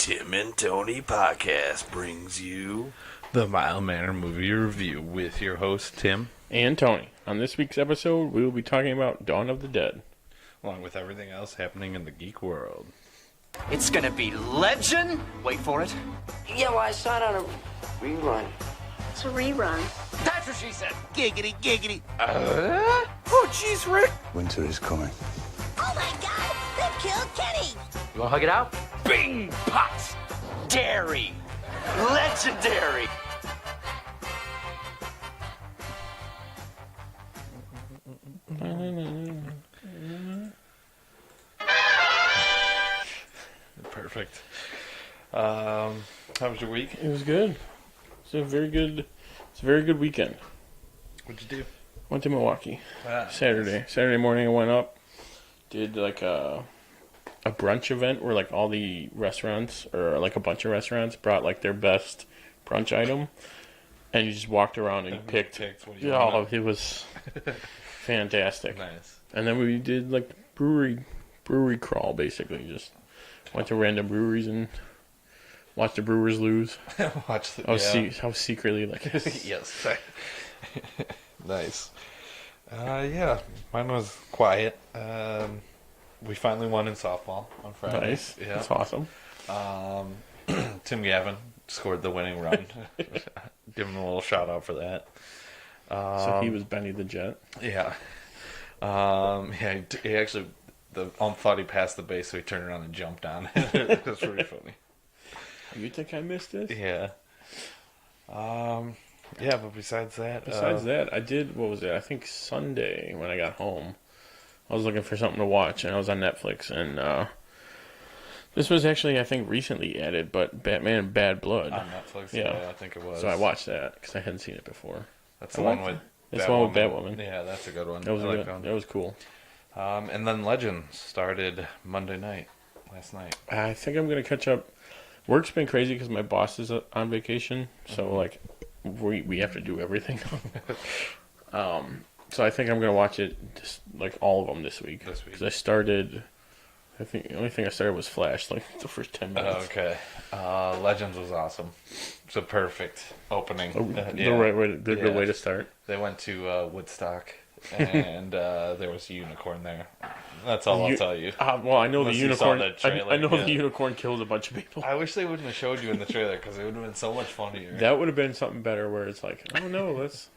Tim and Tony podcast brings you the Mild Manner Movie Review with your host, Tim. And Tony. On this week's episode, we will be talking about Dawn of the Dead. Along with everything else happening in the geek world. It's gonna be legend. Wait for it. Yeah, well, I saw it on a rerun. It's a rerun. That's what she said. Giggity, giggity. Oh, jeez, Rick. Winter is coming. Oh my God! They killed Kenny. You wanna hug it out? Bing, pots. Dairy. Legendary. Perfect. How was your week? It was good. It's a very good weekend. What'd you do? Went to Milwaukee. Saturday morning I went up, did like a brunch event where like all the restaurants, or like a bunch of restaurants, brought like their best brunch item, and you just walked around and you picked what you oh, wanted. it was fantastic. Nice. And then we did like brewery crawl, basically. Just went to random breweries and watched the brewers lose. Watch the, I was secretly like, yes. Nice. Yeah, mine was quiet. We finally won in softball on Friday. nice. Yeah. That's awesome. Tim Gavin scored the winning run. Give him a little shout out for that. So he was Benny the Jet. Yeah. Yeah, he actually, the ump thought he passed the base, so he turned around and jumped on it. It was pretty funny. You think I missed this? Yeah. Yeah, but besides that... that, I did, what was it? I think Sunday when I got home, I was looking for something to watch, and I was on Netflix, and this was actually, I think, recently added, but Batman Bad Blood. on Netflix, Yeah. yeah, I think it was. So I watched that, because I hadn't seen it before. That's the one with It's the one with Batwoman. Yeah, that's a good one. That was, I like that one. that was cool. And then Legends started Monday night, last night. I think I'm going to catch up. Work's been crazy because my boss is on vacation, so like we have to do everything. So I think I'm going to watch it, just like all of them this week. Because I think the only thing I started was Flash, like the first 10 minutes. Okay. Legends was awesome. It's a perfect opening. Good way to start. They went to Woodstock, and there was a unicorn there. That's all I'll tell you. Well, I know Unless the you saw unicorn. that trailer, I know yeah. the unicorn killed a bunch of people. I wish they wouldn't have showed you in the trailer, because it would have been so much funnier. That would have been something better, where it's like, oh no, let's.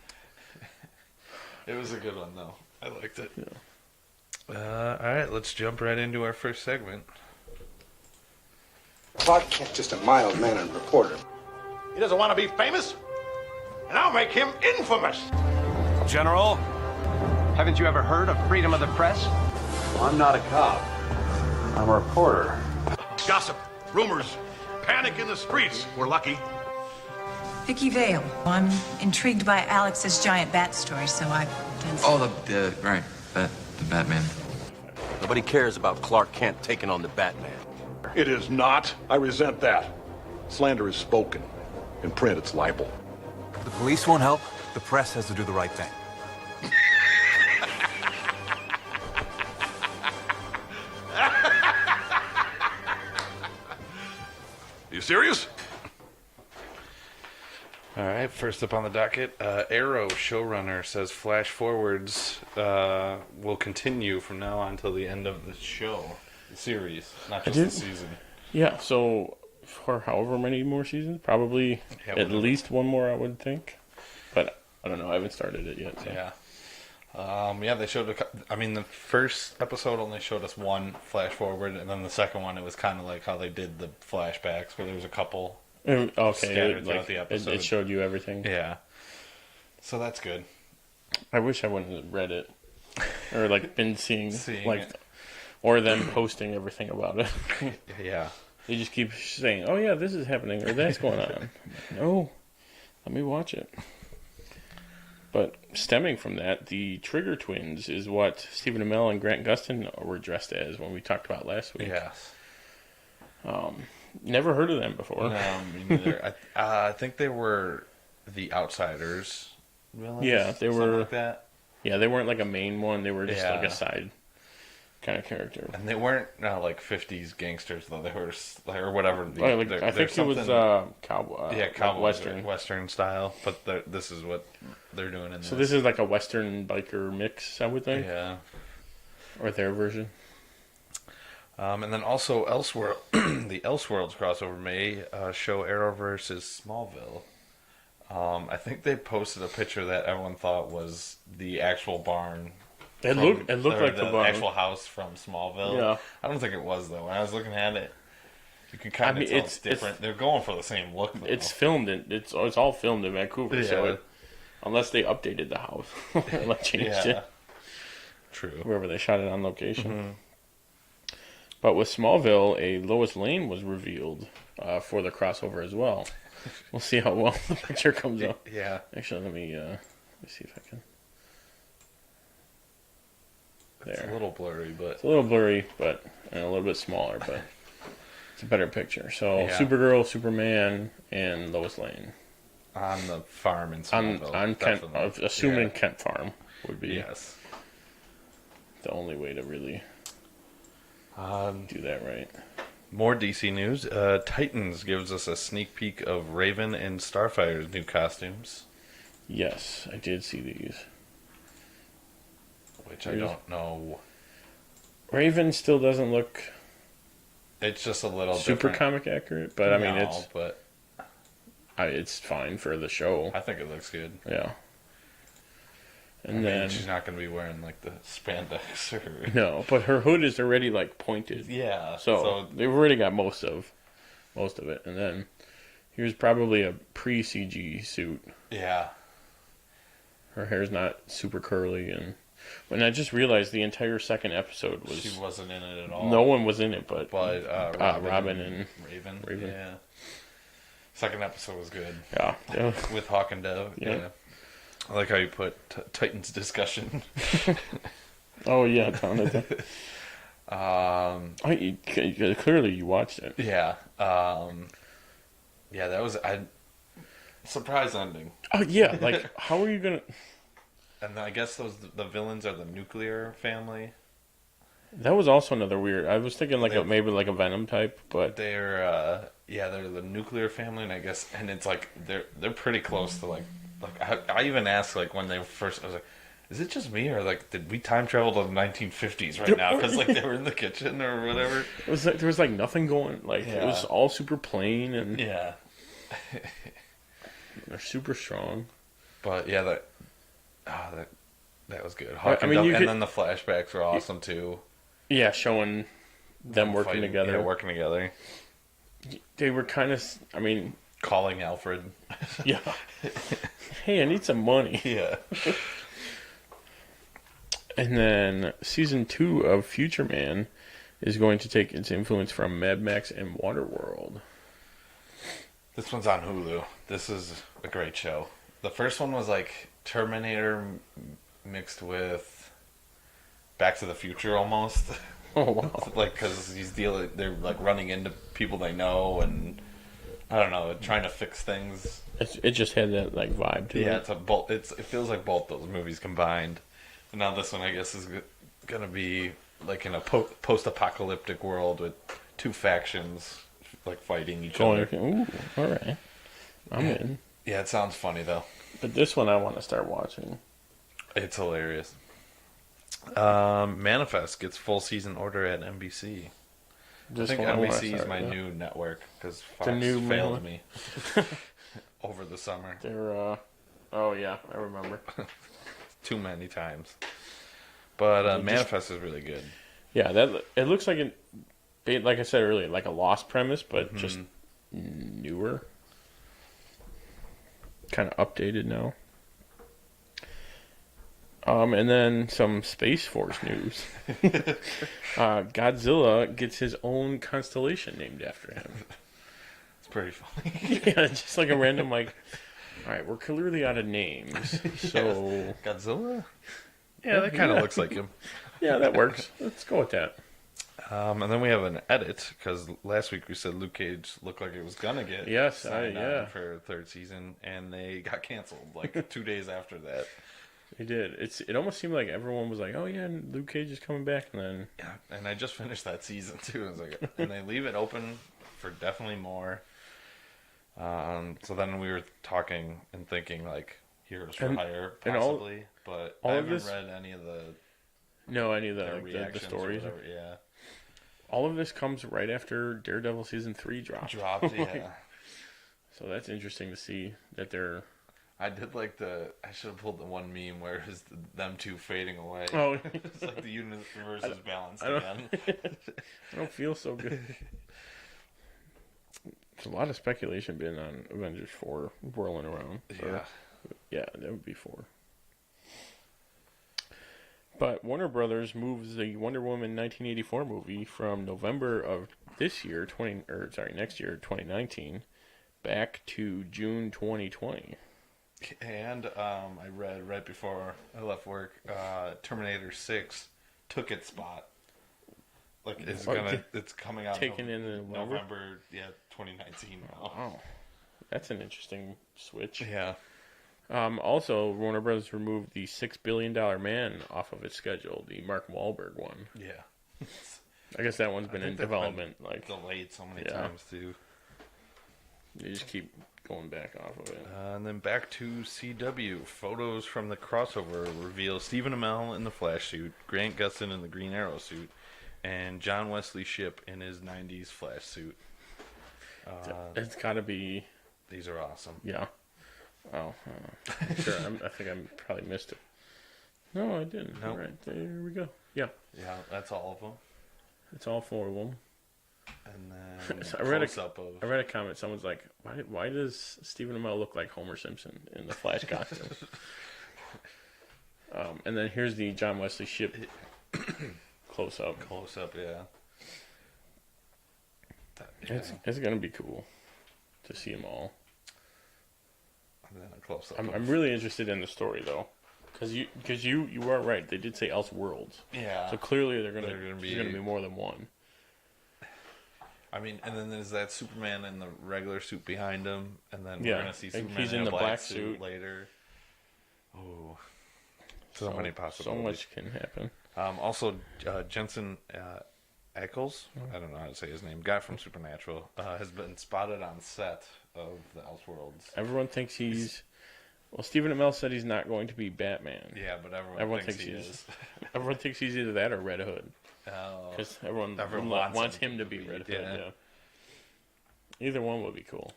It was a good one, though. I liked it. Yeah. All right, let's jump right into our first segment. Clark Kent, just a mild-mannered reporter. He doesn't want to be famous, and I'll make him infamous. General, haven't you ever heard of freedom of the press? I'm not a cop. I'm a reporter. Gossip, rumors, panic in the streets. We're lucky. Vicky Vale. I'm intrigued by Alex's giant bat story, so I've done some... Oh, the Batman. Nobody cares about Clark Kent taking on the Batman. It is not. I resent that. Slander is spoken. In print, it's libel. The police won't help. The press has to do the right thing. You serious? All right, first up on the docket, Arrow showrunner says flash forwards will continue from now on till the end of the show, the series, not just the season. Yeah, so for however many more seasons, probably at least one more, I would think. But I don't know, I haven't started it yet. So. Yeah. They showed, the first episode only showed us one flash forward, and then the second one, it was kind of like how they did the flashbacks, where there was a couple scattered throughout the episode. It showed you everything. Yeah. So that's good. I wish I wouldn't have read it. Or, like, been seeing like, it. Or them posting everything about it. Yeah. They just keep saying, oh yeah, this is happening, or that's going on. No, let me watch it. But stemming from that, the Trigger Twins is what Stephen Amell and Grant Gustin were dressed as when we talked about last week. Yes. Never heard of them before. No, me neither. I think they were the Outsiders villains. Yeah, they were. Like that. Yeah, they weren't like a main one. They were just like a side kind of character. And they weren't like 50s gangsters though. They were or whatever. I think it was cowboy. Cowboy Western. Western style. But this is what they're doing in this. So this is like a Western biker mix, I would think. Yeah. Or their version. And then also Elseworld, the Elseworlds crossover may show Arrowverse as Smallville. I think they posted a picture that everyone thought was the actual barn. It looked like the barn. Actual house from Smallville. Yeah. I don't think it was though. When I was looking at it, you can kind of tell it's different. They're going for the same look though. It's filmed it's all filmed in Vancouver. Yeah. So unless they updated the house, like changed it. True. Wherever they shot it on location. Mm-hmm. But with Smallville, a Lois Lane was revealed for the crossover as well. We'll see how well the picture comes out. Yeah. Actually, let me see if I can. There. It's a little blurry, but it's a little blurry, but and a little bit smaller, but it's a better picture. So Supergirl, Superman, and Lois Lane on the farm in Smallville. On Kent, assuming Kent Farm would be the only way to really do that right. More DC news. Titans gives us a sneak peek of Raven and Starfire's new costumes. Yes, I did see these. Which I don't know. Raven still doesn't look... It's just a little super different. Comic accurate, but I mean, it's it's fine for the show. I think it looks good. Yeah. And then she's not going to be wearing like the spandex or... No, but her hood is already like pointed. Yeah. So they've already got most of it. And then here's probably a pre-CG suit. Yeah. Her hair's not super curly, and when I just realized the entire second episode was... She wasn't in it at all. No one was in it, but Robin and Raven. Yeah. Second episode was good. Yeah. With Hawk and Dove. Yeah. I like how you put Titans discussion. Oh yeah, down at that. Clearly you watched it. Yeah. Yeah, that was surprise ending. Oh yeah, like how are you gonna? And I guess the villains are the nuclear family. That was also another weird. I was thinking maybe like a Venom type, but they're the nuclear family, and I guess it's like they're pretty close to like I even asked like when they first, I was like, is it just me or like did we time travel to the 1950s right now? Because like they were in the kitchen or whatever. It was like there was like nothing going. Like it was all super plain and they're super strong. But yeah, that was good. And then the flashbacks were awesome too. Yeah, showing them working together. Yeah, working together. They were kind of, calling Alfred. Yeah. Hey, I need some money. Yeah. And then season 2 of Future Man is going to take its influence from Mad Max and Waterworld. This one's on Hulu. This is a great show. The first one was like Terminator mixed with Back to the Future almost. Oh wow! Like because they're like running into people they know and I don't know, trying to fix things. It just had that like vibe to it. Yeah, it feels like both those movies combined. And now this one, I guess, is gonna be like in a post-apocalyptic world with two factions like fighting each other. Ooh, all right, I'm in. Yeah, it sounds funny though. But this one I want to start watching. It's hilarious. Manifest gets full season order at NBC. I think NBC is my new network because Fox failed me over the summer. They're, oh yeah, I remember. Too many times. But Manifest is really good. Yeah, it looks like like I said earlier, like a Lost premise, but just newer. Kind of updated now. And then some Space Force news. Godzilla gets his own constellation named after him. It's pretty funny. Yeah, just like a random like, all right, we're clearly out of names, so Godzilla. Yeah, that kind of looks like him. Yeah, that works. Let's go with that. And then we have an edit because last week we said Luke Cage looked like it was gonna get signed on for a third season, and they got canceled like 2 days after that. They did. It almost seemed like everyone was like, "Oh yeah, Luke Cage is coming back," and then and I just finished that season too. I was like, and they leave it open for definitely more. So then we were talking and thinking like Heroes for Hire possibly, but I haven't read any of the the stories. Yeah, all of this comes right after Daredevil season 3 dropped. Yeah. So that's interesting to see that they're. I did like I should have pulled the one meme where it's them two fading away. Oh, it's like the universe is balanced again. I don't feel so good. There's a lot of speculation been on Avengers 4 whirling around. Yeah, that would be 4. But Warner Brothers moves the Wonder Woman 1984 movie from November of this year, next year, 2019, back to June 2020. And I read right before I left work, Terminator 6 took its spot. Like it's coming out taken in November 2019 now. Wow. That's an interesting switch. Yeah. Also, Warner Brothers removed the $6 Billion Man off of its schedule, the Mark Wahlberg one. Yeah. I guess that one's been in development. Like delayed so many times too. You just keep going back off of it. And then back to CW. Photos from the crossover reveal Stephen Amell in the Flash suit, Grant Gustin in the Green Arrow suit, and John Wesley Shipp in his 90s Flash suit. It's got to be... These are awesome. Yeah. Oh, sure. I think I probably missed it. No, I didn't. Nope. All right, there we go. Yeah. Yeah, that's all of them. It's all 4 of them. And then so I read a comment. Someone's like, "Why does Stephen Amell look like Homer Simpson in the Flash costume?" And then here's the John Wesley Shipp close up. Yeah. It's gonna be cool to see them all. And then a close up. I'm really interested in the story though, because you are right. They did say Elseworlds. Yeah. So clearly there's gonna be more than one. I mean, and then there's that Superman in the regular suit behind him, and then we're gonna see Superman he's in the black suit later. Oh, so many possibilities. So much can happen. Also, Jensen Ackles, I don't know how to say his name, guy from Supernatural, has been spotted on set of the Elseworlds. Everyone thinks he's... Well, Stephen Amell said he's not going to be Batman. Yeah, but everyone thinks he is. Everyone thinks he's either that or Red Hood. Because everyone wants him to be Red Hood. Yeah. Either one would be cool.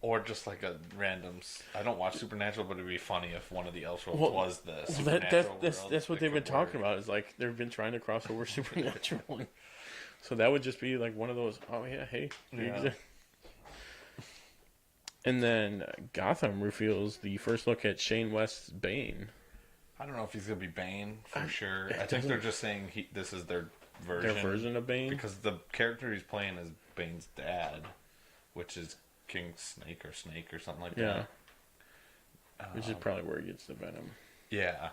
Or just like a random... I don't watch Supernatural, but it'd be funny if one of the Elseworlds was the Supernatural world. That's what they've been talking about. Is like they've been trying to cross over Supernatural. So that would just be like one of those, oh yeah, hey. Yeah. And then Gotham reveals the first look at Shane West's Bane. I don't know if he's going to be Bane for sure. I think they're just saying this is their version. Their version of Bane? Because the character he's playing is Bane's dad, which is King Snake or something like that. Which is probably where he gets the venom. Yeah.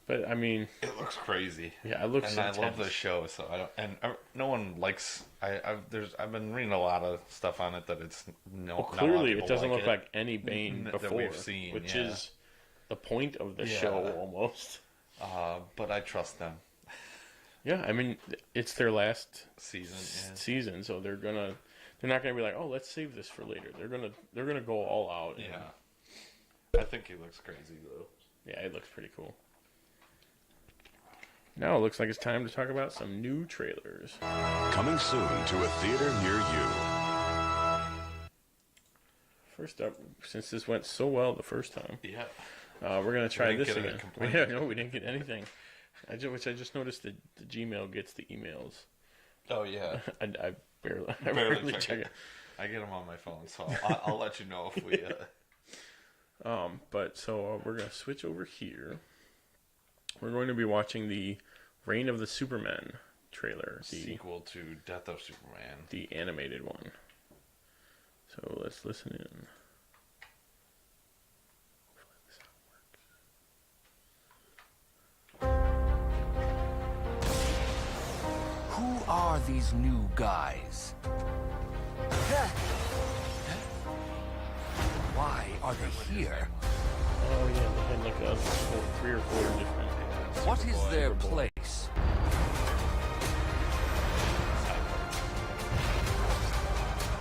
But I mean, it looks crazy. Yeah, it looks. And intense. I love the show, so I don't. And no one likes. I've been reading a lot of stuff on it that it's no. Well, clearly, it doesn't look like any Bane before that we've seen, which is the point of the show almost. But I trust them. Yeah, I mean, it's their last season, so they're not gonna be like, oh, let's save this for later. They're gonna go all out. Yeah. I think he looks crazy though. Yeah, it looks pretty cool. Now it looks like it's time to talk about some new trailers. Coming soon to a theater near you. First up, since this went so well the first time, we're going to try this again. We didn't get anything. I just noticed that the Gmail gets the emails. Oh, yeah. I barely check it. I get them on my phone, so I'll let you know if we... But so we're going to switch over here. We're going to be watching the Reign of the Supermen trailer. The sequel to Death of Superman. The animated one. So let's listen in. Hopefully this works. Who are these new guys? Why are they here? Oh yeah, they had like a 3 or 4 different. What is their place?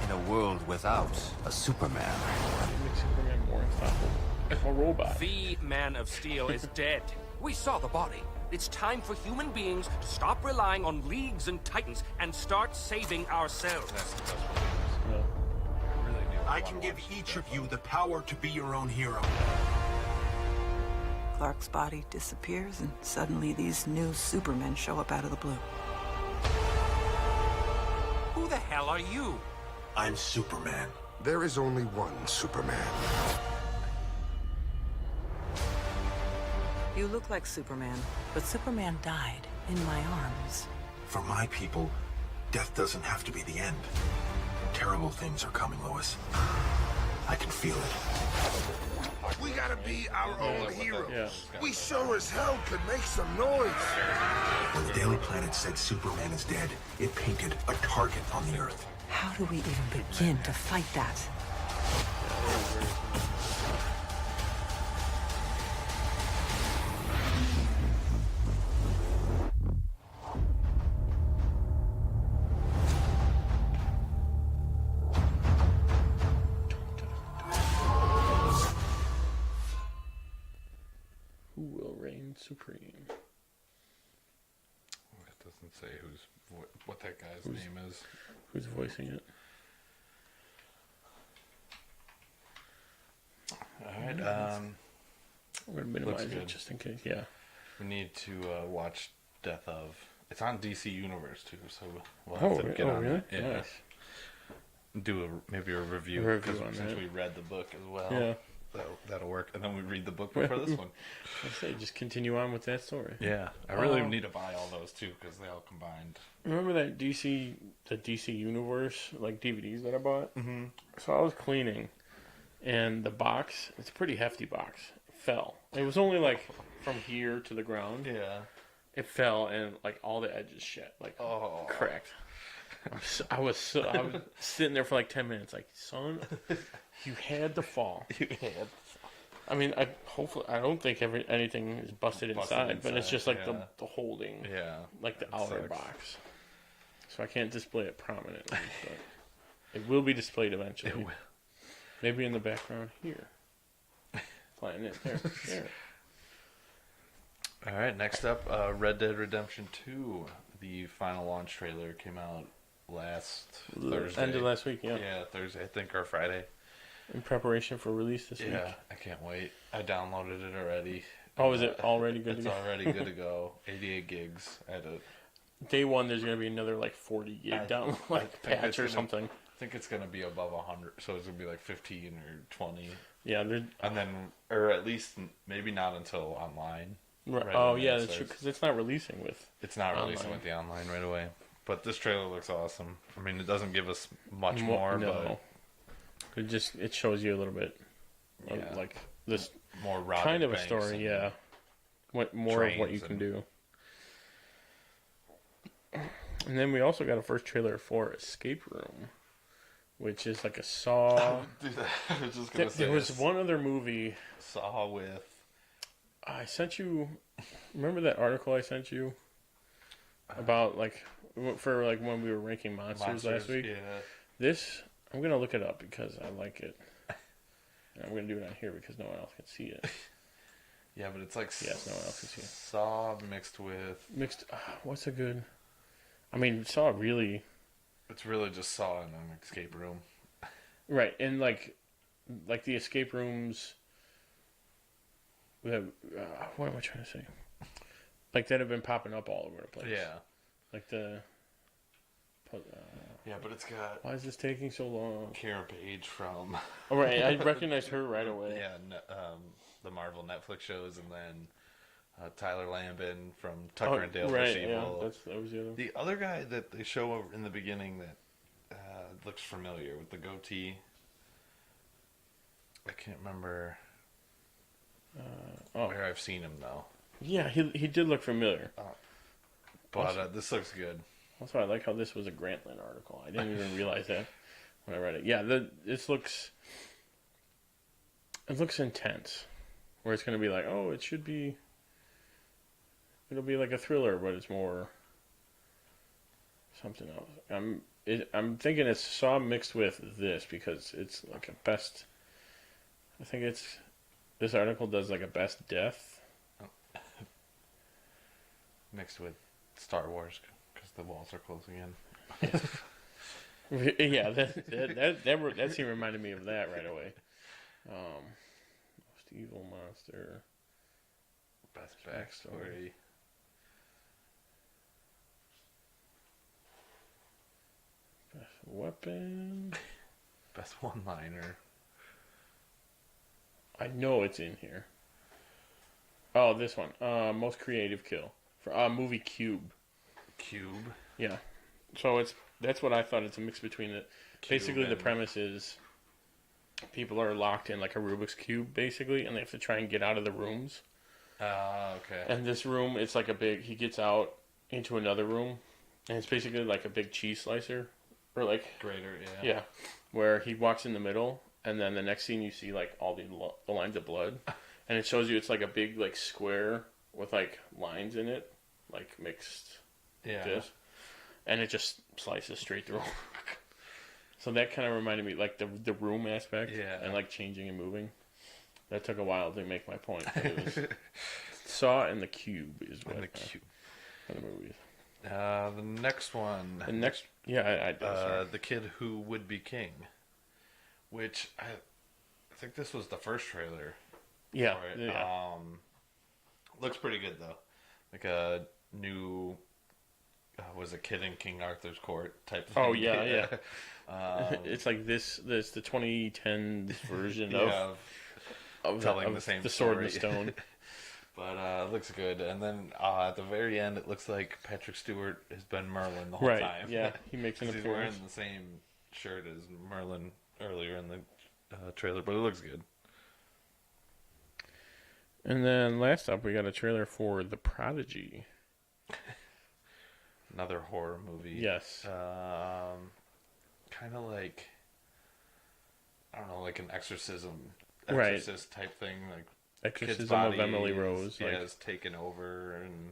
In a world without a Superman. Make Superman more unstoppable. A robot. The Man of Steel is dead. We saw the body. It's time for human beings to stop relying on leagues and titans and start saving ourselves. I can give each of you the power to be your own hero. Clark's body disappears, and suddenly these new Supermen show up out of the blue. Who the hell are you? I'm Superman. There is only one Superman. You look like Superman, but Superman died in my arms. For my people, death doesn't have to be the end. Terrible things are coming, Lois. I can feel it. We gotta be our own heroes. Yeah. We sure as hell could make some noise. When the Daily Planet said Superman is dead, it painted a target on the Earth. How do we even begin to fight that? Who will reign supreme? It doesn't say what that guy's name is. Who's voicing it? Alright, I'm gonna minimize it just in case, yeah. We need to watch Death of. It's on DC Universe too, so we'll have to get on really? that. Yeah. Nice. Do maybe a review, on since that. we read the book as well. Yeah. That'll work, and then we read the book before this one. I say just continue on with that story. Yeah, I really need to buy all those too because they all combined. Remember that the DC Universe like DVDs that I bought? Mm-hmm. So I was cleaning, and the box, it's a pretty hefty box, it fell. It was only like from here to the ground. Yeah. It fell, and like all the edges shit, like cracked. I was sitting there for like 10 minutes, like, son, you had to fall. You had. I mean, I don't think anything is busted inside, but it's just like the holding, like the outer box. So I can't display it prominently, but it will be displayed eventually. It will. Maybe in the background here. Playing it there. All right, next up, Red Dead Redemption 2. The final launch trailer came out last Thursday. End of last week, yeah. Yeah, Thursday, I think, or Friday. In preparation for release this week. Yeah, I can't wait. I downloaded it already. Oh, is it already good to go? It's already good to go. 88 gigs. I had to... Day one, there's going to be another like 40 gig down, like patch or something. I think it's going to be above 100, so it's going to be like 15 or 20. Yeah, and then, or at least maybe not until online. Right. Oh, yeah, that's true, because it's not releasing with It's not releasing with the online right away. But this trailer looks awesome. I mean, it doesn't give us much more, no. But it shows you a little bit of, like, this more kind of a story, yeah. More of what you can do. And then we also got a first trailer for Escape Room, which is like a Saw. Dude, I was just gonna say there was one other movie. Saw with. I sent you. Remember that article I sent you about for when we were ranking monsters last week? Yeah. This I'm gonna look it up because I like it. And I'm gonna do it on here because no one else can see it. Yeah, but it's like yes, no one else can see it. Saw mixed. What's a good? I mean, Saw really. It's really just Saw in an escape room. Right, and like the escape rooms. What am I trying to say? Like that have been popping up all over the place. Yeah. Like the. Yeah, but it's got. Why is this taking so long? Karen Page from. Oh, right, I recognized her right away. Yeah, the Marvel Netflix shows, and then Tyler Lambin from Tucker and Dale vs. Evil. Yeah, that was the other. The other guy that they show in the beginning that looks familiar with the goatee. I can't remember where I've seen him though. Yeah, he did look familiar. But this looks good. That's why I like how this was a Grantland article. I didn't even realize that when I read it. Yeah, this looks. It looks intense. where it's going to be like, oh, it'll be like a thriller, but it's more something else. I'm thinking it's Saw mixed with this because it's like a best. I think this article does like a best death mixed with Star Wars because the walls are closing in. Yeah, that scene reminded me of that right away. Most evil monster. Best backstory. Best weapon. Best one-liner. I know it's in here. Oh, this one. Most creative kill for movie Cube. Cube. Yeah. So that's what I thought. It's a mix between it. Basically, the premise is people are locked in like a Rubik's Cube, basically, and they have to try and get out of the rooms. Okay. And this room, it's like he gets out into another room, and it's basically like a big cheese slicer. Or like... Grater, yeah. Yeah. Where he walks in the middle, and then the next scene you see like all the lines of blood. And it shows you it's like a big like square with like lines in it. Like mixed. Yeah. This. And it just slices straight through. So that kind of reminded me, like, the room aspect. Yeah. And, like, changing and moving. That took a while to make my point. It was Saw and the Cube is what. And the Cube. The movies. The next one. The next... Yeah, I did. The Kid Who Would Be King. Which, I think this was the first trailer. Yeah. For it. Yeah. Looks pretty good, though. Like a new... was a kid in King Arthur's court type thing. Oh, yeah. It's like the 2010 version of telling the same the Sword story. and the Stone. But it looks good. And then at the very end, it looks like Patrick Stewart has been Merlin the whole time. Yeah, he makes an appearance. He's wearing the same shirt as Merlin earlier in the trailer, but it looks good. And then last up, we got a trailer for The Prodigy. Another horror movie. Yes. Kind of like, I don't know, like an exorcist type thing. Like Exorcism of Emily Rose. Is taken over, and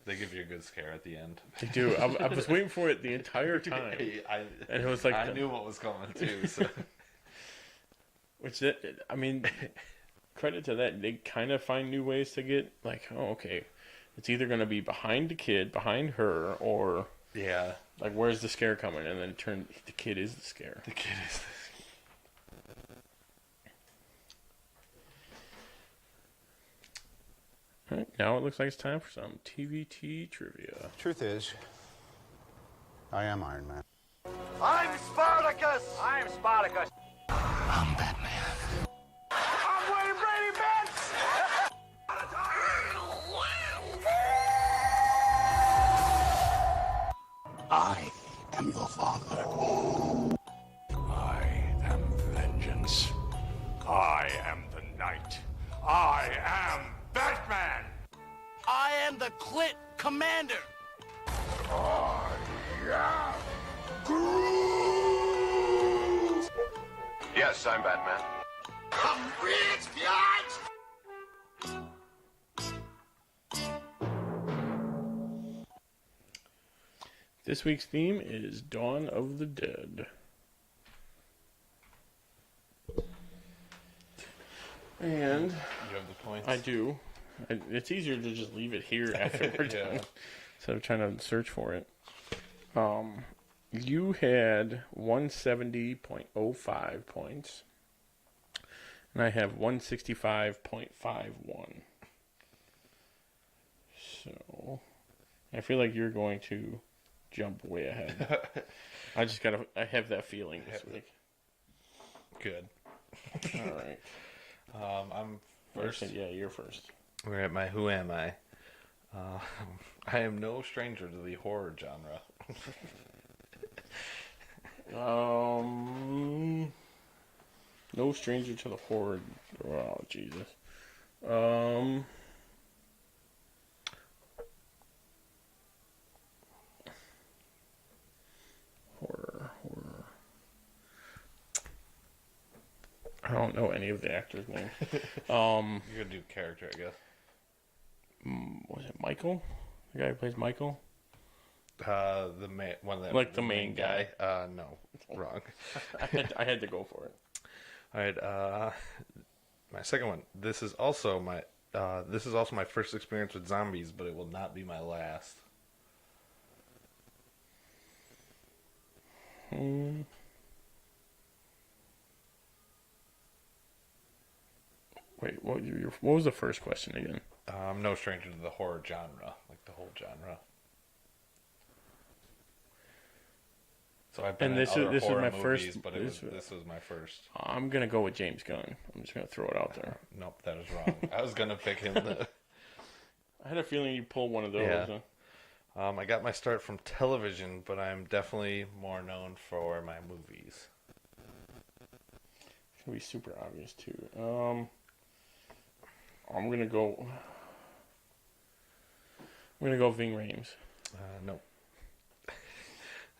they give you a good scare at the end. They do. I was waiting for it the entire time. And it was like... I knew what was coming, too. So. I mean, credit to that. They kind of find new ways to get, like, oh, okay. It's either going to be behind the kid, behind her, or... Yeah. Like, where's the scare coming? And then the kid is the scare. The kid is the scare. Alright, now it looks like it's time for some TvT Trivia. Truth is, I am Iron Man. I'm Spartacus! I'm Spartacus! I'm Batman. I'm Wayne Brady Betts! I am your father. I am vengeance. I am the knight. I am Batman! I am the Clit Commander! I am Groot! Yes, I'm Batman. I'm rich, biatch! This week's theme is Dawn of the Dead. And you have the points? I do. It's easier to just leave it here after we're done instead of trying to search for it. You had 170.05 points, and I have 165.51. So I feel like you're going to jump way ahead. I have that feeling this week. Good. All right. I'm first. Yeah, you're first. We're at my Who Am I? I am no stranger to the horror genre. No stranger to the horror. Oh, Jesus. Horror. don't know any of the actors' names. You're gonna do character, I guess. Was it Michael? The guy who plays Michael? The main one that like the main guy. No, wrong. I had to go for it. All right. My second one. This is also my first experience with zombies, but it will not be my last. Wait, what was the first question again? I'm no stranger to the horror genre, like the whole genre. So I've been this in other is horror my movies, first. but this was my first. I'm gonna go with James Gunn. I'm just gonna throw it out there. Nope, that is wrong. I was gonna pick him. I had a feeling you'd pull one of those. Yeah. I got my start from television, but I'm definitely more known for my movies. It's gonna be super obvious too. I'm gonna go Ving Rhames. Nope.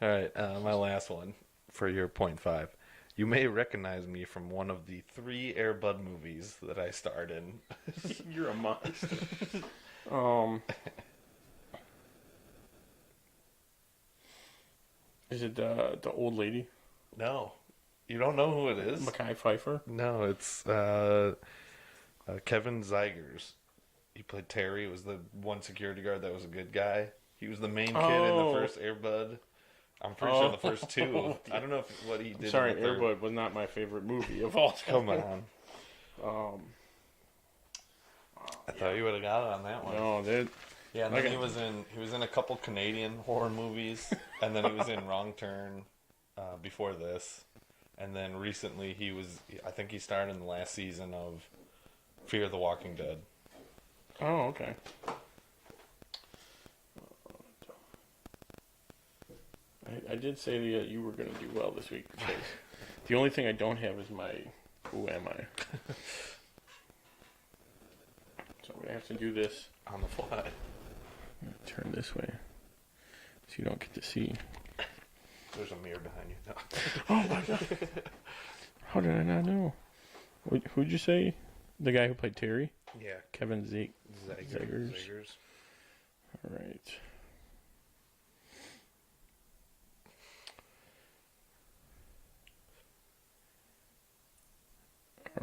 All right, my last one for your 0.5. You may recognize me from one of the 3 Air Bud movies that I starred in. You're a monster. Is it the old lady? No. You don't know who it is? Mekhi Phifer? No, it's Kevin Zegers. He played Terry. It was the one security guard that was a good guy. He was the main kid in the first Air Bud. I'm pretty sure the first 2. I don't know what he did. Sorry, Air Bud was not my favorite movie of all time. Come on. I thought you would have got it on that one. No, dude. Yeah, and then he was in a couple Canadian horror movies, and then he was in Wrong Turn before this, and then recently I think he starred in the last season of Fear the Walking Dead. Oh, okay. I did say that you were going to do well this week, because the only thing I don't have is my Who Am I? So I'm going to have to do this on the fly. Turn this way so you don't get to see. There's a mirror behind you. No. Oh my god. How did I not know? Who'd you say? The guy who played Terry? Yeah. Kevin Zegers. Zegers. All right.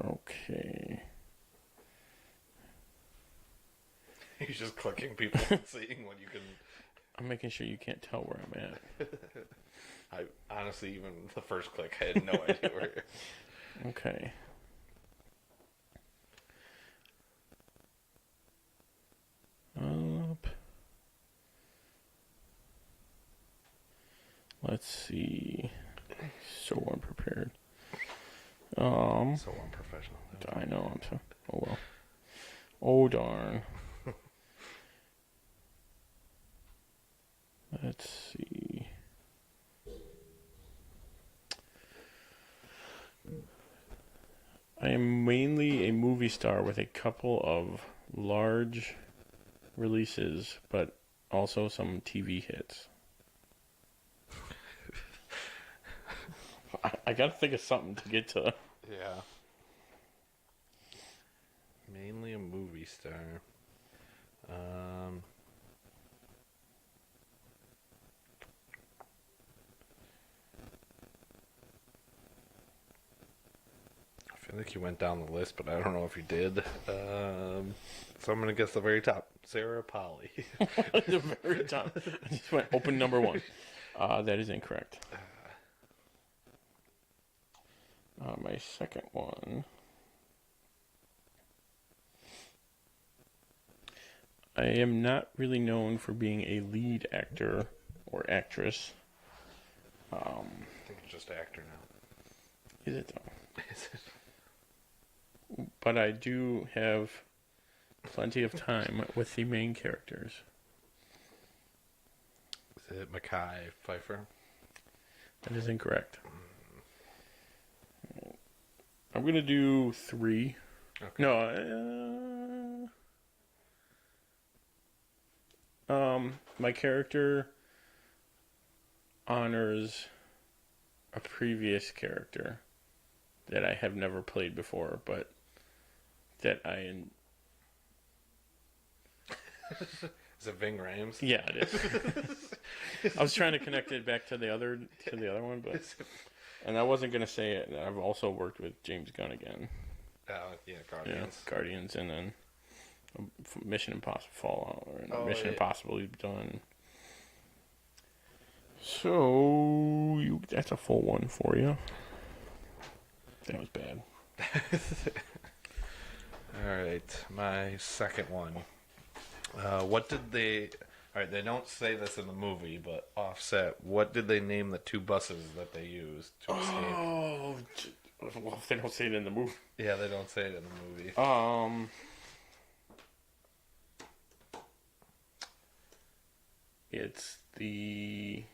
Okay. He's just clicking people and seeing what you can. I'm making sure you can't tell where I'm at. I honestly, even the first click, I had no idea where. Okay. Up. Let's see. So unprepared. So unprofessional. I know. I'm so. Oh well. Oh darn. Let's see. I am mainly a movie star with a couple of large releases, but also some TV hits. I gotta think of something to get to. Yeah. Mainly a movie star. I feel like you went down the list, but I don't know if you did. So I'm going to guess the very top. Sarah Polly. The very top. I just went open number 1. That is incorrect. My second one. I am not really known for being a lead actor or actress. I think it's just actor now. Is it though? Is it? But I do have plenty of time with the main characters. Is it Mekhi Phifer? That is incorrect. I'm going to do 3. Okay. No, my character honors a previous character that I have never played before, but that I... Is it Ving Rhames? Yeah, it is. I was trying to connect it back to the other one, but... And I wasn't going to say it. I've also worked with James Gunn again. Yeah, Guardians. Yeah, Guardians, and then Mission Impossible Fallout, or Mission Impossible you've done. So, that's a full one for you. That was bad. Alright, my second one. What did they... Alright, they don't say this in the movie, but Offset, what did they name the two buses that they used to escape? Oh, well, they don't say it in the movie. Yeah, they don't say it in the movie. It's the...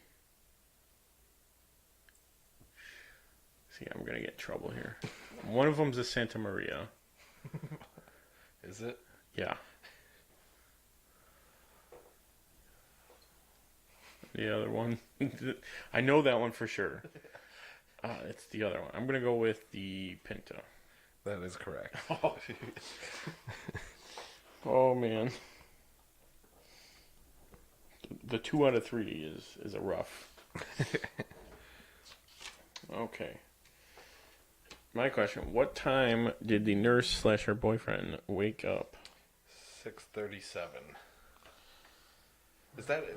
See, I'm going to get in trouble here. One of them's a Santa Maria. Is it? Yeah. The other one. I know that one for sure. It's the other one. I'm going to go with the Pinto. That is correct. Oh, man. The 2 out of 3 is a rough. Okay. My question, what time did the nurse / her boyfriend wake up? 6:37.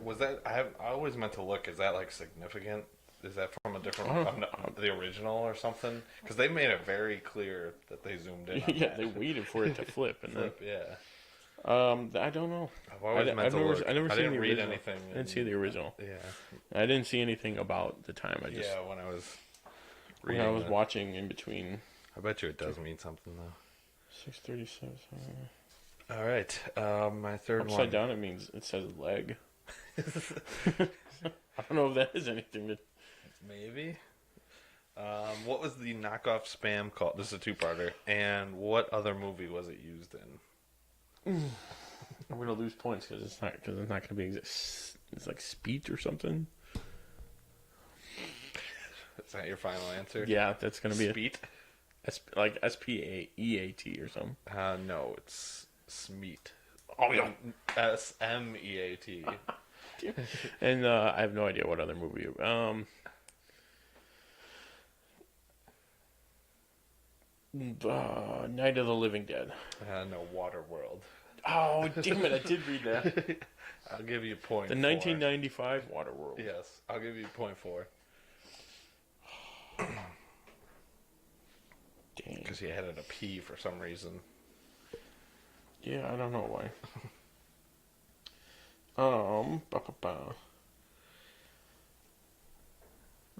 Was that I always meant to look, is that like significant? Is that from a different the original or something? Because they made it very clear that they zoomed in on that. They waited for it to flip and then yeah. I don't know. I've always meant to look. I never seen didn't the read original. anything. I didn't see the original. Yeah. I didn't see anything about the time. When I was reading, when I was watching in between. I bet you it does mean something though. 6:37. All right, my third one. Upside down, it says leg. I don't know if that is anything to... Maybe. What was the knockoff spam called? This is a two-parter. And what other movie was it used in? I'm gonna lose points because it's not gonna be it's like Speed or something. Is that your final answer? Yeah, that's gonna be Speed. Like SPEAT or something. No, it's Smeat. Oh yeah, SMEAT. And I have no idea what other movie. Night of the Living Dead. No, Waterworld. Oh, damn it, I did read that. I'll give you a point. The 1995 Waterworld. Yes, I'll give you 0.4. Dang. Because he had it a P for some reason. Yeah, I don't know why.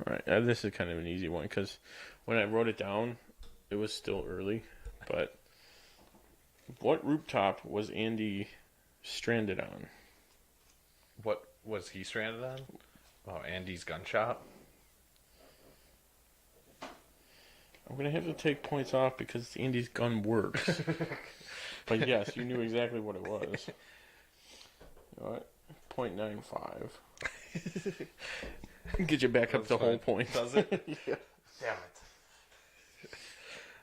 Alright, this is kind of an easy one because when I wrote it down, it was still early. But what rooftop was Andy stranded on? What was he stranded on? Oh, Andy's gun shop. I'm gonna have to take points off because Andy's gun works. But yes, you knew exactly what it was. You know what? 0.95. Get you back up the whole point. Does it? Yeah. Damn it.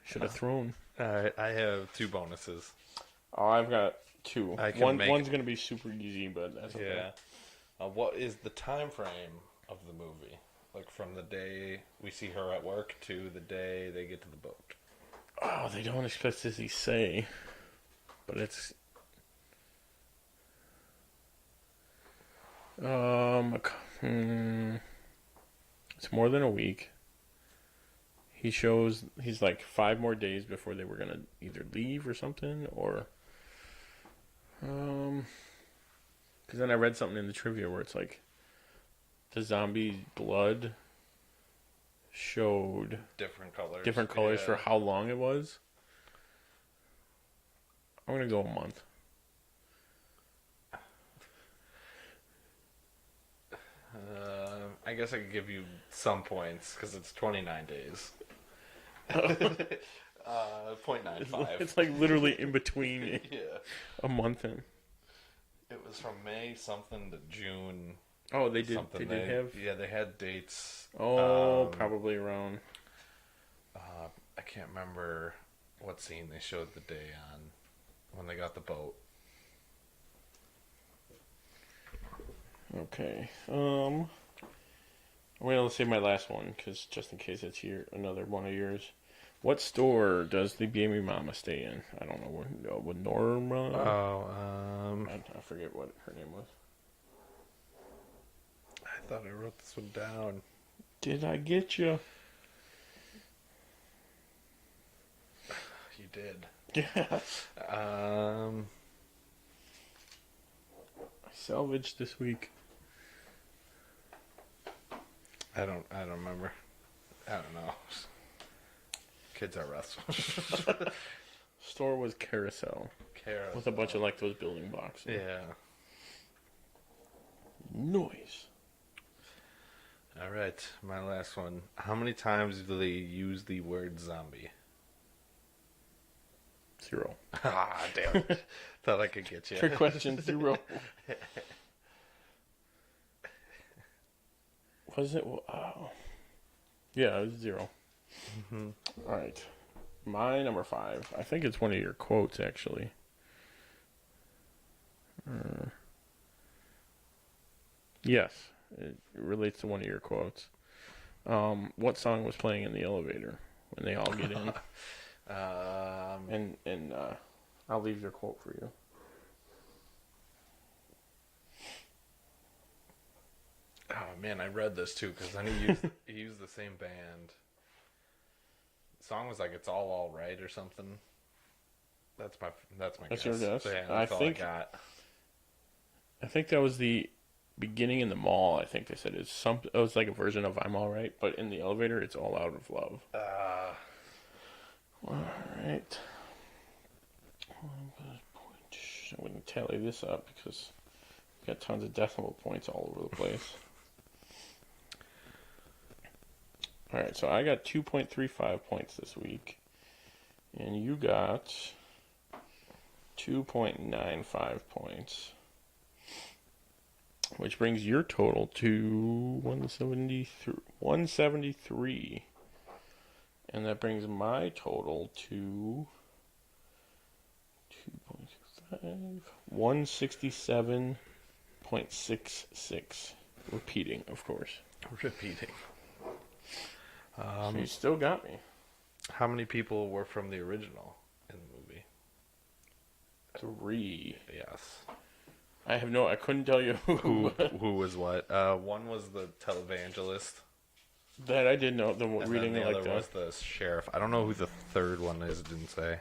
Should have thrown. Alright, I have 2 bonuses. Oh, I've got 2. One's going to be super easy, but that's okay. Yeah. What is the time frame of the movie? Like from the day we see her at work to the day they get to the boat. Oh, they don't explicitly say. But it's... It's more than a week. He's like 5 more days before they were gonna either leave or something, or because then I read something in the trivia where it's like the zombie blood showed different colors for how long it was. I'm gonna go a month. I guess I could give you some points because it's 29 days. 0.95. It's like literally in between a month in. It was from May something to June. Oh, they did. They did have. Yeah, they had dates. Oh, probably around. I can't remember what scene they showed the day on when they got the boat. Okay. Well, let's say my last one, because just in case it's another one of yours. What store does the baby mama stay in? I don't know what Norma. Oh, I forget what her name was. I thought I wrote this one down. Did I get you? You did. Yeah. I salvaged this week. I don't remember. I don't know. Kids are rough. Store was Carousel. With a bunch of like those building blocks. Yeah. Noise. All right, my last one. How many times do they use the word zombie? 0. Ah, damn it. Thought I could get you. Trick question, 0. Was it? Oh. Yeah, it was 0. Mm-hmm. All right. My number 5. I think it's one of your quotes, actually. Yes, it relates to one of your quotes. What song was playing in the elevator when they all get in? And I'll leave your quote for you. Oh man, I read this too because then he used the same band. The song was like "It's All Right" or something. That's my guess. Your guess? Yeah, that's all I got. I think that was the beginning in the mall. I think they said it was like a version of "I'm All Right," but in the elevator, it's "All Out of Love." All right. I'm going to tally this up because we've got tons of decimal points all over the place. All right, so I got 2.35 points this week, and you got 2.95 points, which brings your total to 173. And that brings my total to 2.65, 167.66. Repeating, of course. Repeating. So you still got me. How many people were from the original in the movie? 3. Yes. I couldn't tell you who was what. One was the televangelist. That I did know. Reading the like other that was the sheriff. I don't know who the third one is. It didn't say.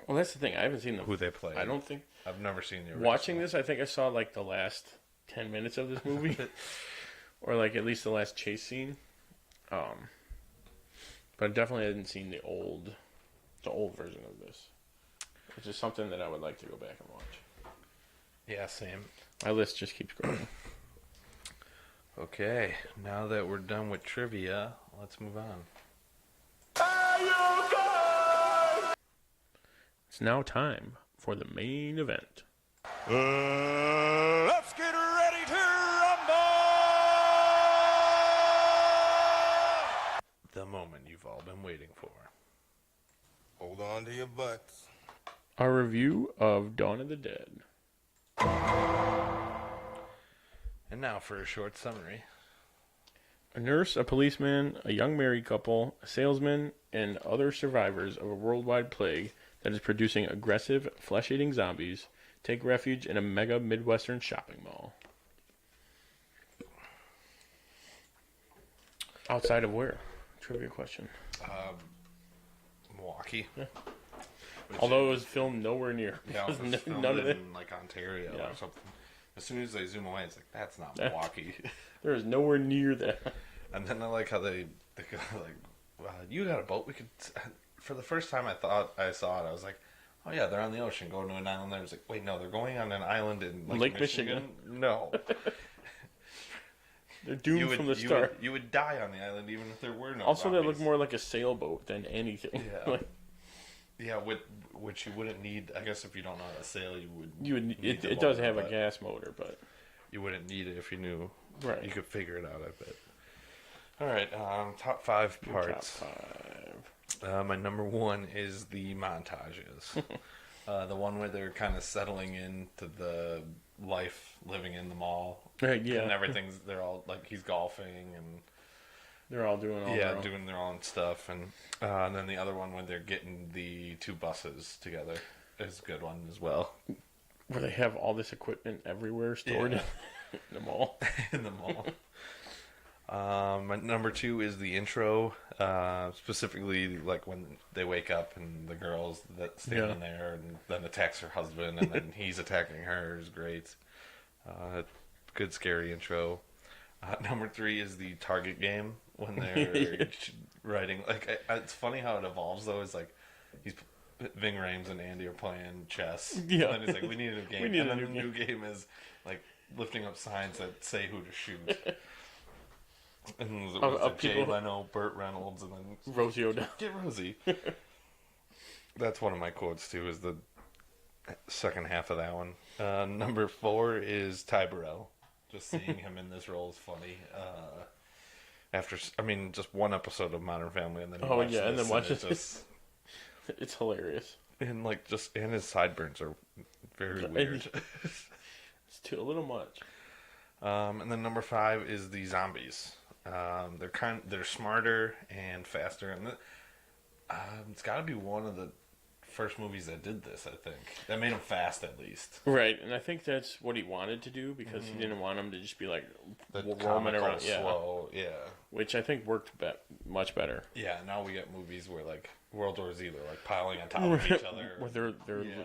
Well, that's the thing. I haven't seen who they play. I don't think I've never seen the original. Watching this, I think I saw like the last 10 minutes of this movie, or like at least the last chase scene. But I definitely hadn't seen the old version of this, which is something that I would like to go back and watch. Yeah, same. My list just keeps growing. Okay, now that we're done with trivia, let's move on. It's now time for the main event. Let's get ready to rumble! The moment you've all been waiting for. Hold on to your butts. Our review of Dawn of the Dead. And now for a short summary. A nurse, a policeman, a young married couple, a salesman, and other survivors of a worldwide plague that is producing aggressive, flesh-eating zombies take refuge in a mega Midwestern shopping mall. Outside of where? Trivia question. Milwaukee. Yeah. Although it was filmed nowhere near. Yeah, it was filmed none of it. in like Ontario or something. As soon as they zoom away, it's like, that's not Milwaukee. There is nowhere near that. And then I like how they go like, you got a boat? We could. For the first time I thought I saw it, I was like, oh yeah, they're on the ocean going to an island there. It's like, wait, no, they're going on an island in Lake Michigan? No. They're doomed from the start. You would die on the island even if there were no Also, zombies. they look more like a sailboat than anything. Yeah. Yeah, which you wouldn't need. I guess if you don't know how to sail, you would. It does have a gas motor, but you wouldn't need it if you knew. Right. You could figure it out. I bet. All right. Top 5 parts. Top 5. My number one is the montages. The one where they're kind of settling into the life living in the mall. Yeah. And everything's, they're all, like, he's golfing and... They're all doing doing their own stuff. And then the other one when they're getting the two buses together is a good one as well. Where they have all this equipment everywhere stored in the mall. In the mall. My number two is the intro, specifically like when they wake up and the girl's standing there and then attacks her husband and then he's attacking her is great. Good scary intro. Number three is the target game when they're writing. Like it's funny how it evolves though. It's like Ving Rhames and Andy are playing chess. Yeah. And then he's like, we need a new game. And then the new game is like lifting up signs that say who to shoot. And it was like Jay Leno, Burt Reynolds, and then Rosie O'Donnell. Get Rosie. That's one of my quotes too. Is the second half of that one. Number four is Ty Burrell. Just seeing him in this role is funny. After just one episode of Modern Family, and then watch this. It's hilarious. And and his sideburns are very weird. It's too a little much. And then number five is the zombies. They're smarter and faster, and it's got to be one of the first movies that did this. I think that made them fast at least. Right, and I think that's what he wanted to do because he didn't want them to just be like roaming around, slow, which I think worked much better. Yeah, now we get movies where like World War Z, they're like piling on top of each other. Where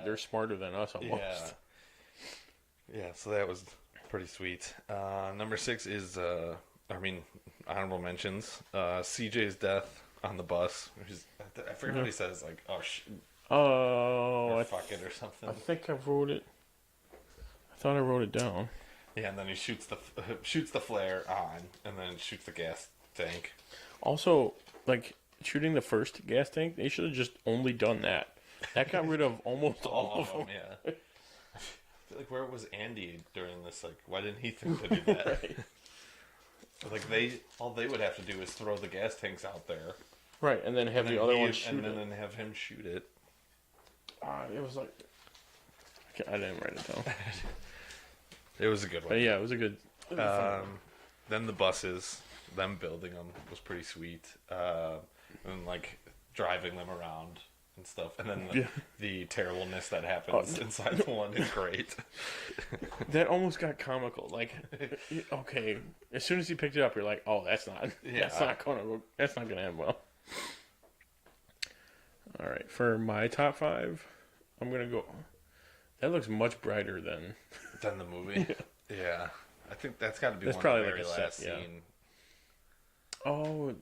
they're smarter than us almost. Yeah. So that was pretty sweet. Number six is honorable mentions. CJ's death on the bus. I forget what he says. Like, or fuck it or something. I think I wrote it. I thought I wrote it down. Yeah, and then he shoots the flare on, and then shoots the gas tank. Also, like shooting the first gas tank, they should have just only done that. That got rid of almost all of them. Yeah. I feel like where was Andy during this? Like, why didn't he think to do that? Right. Like all they would have to do is throw the gas tanks out there, right, and then have the other one shoot it, and then have him shoot it. It was like I didn't write it down. It was a good one. But yeah, it was a good. Then the buses, them building them was pretty sweet, and like driving them around and stuff, and then the terribleness that happens inside the one is great. That almost got comical. Like, okay, as soon as he picked it up, you're like, oh, that's not gonna end well. All right, for my top five, I'm gonna go. That looks much brighter than the movie. Yeah, I think that's got to be that's one probably of the very like last set, scene. Oh,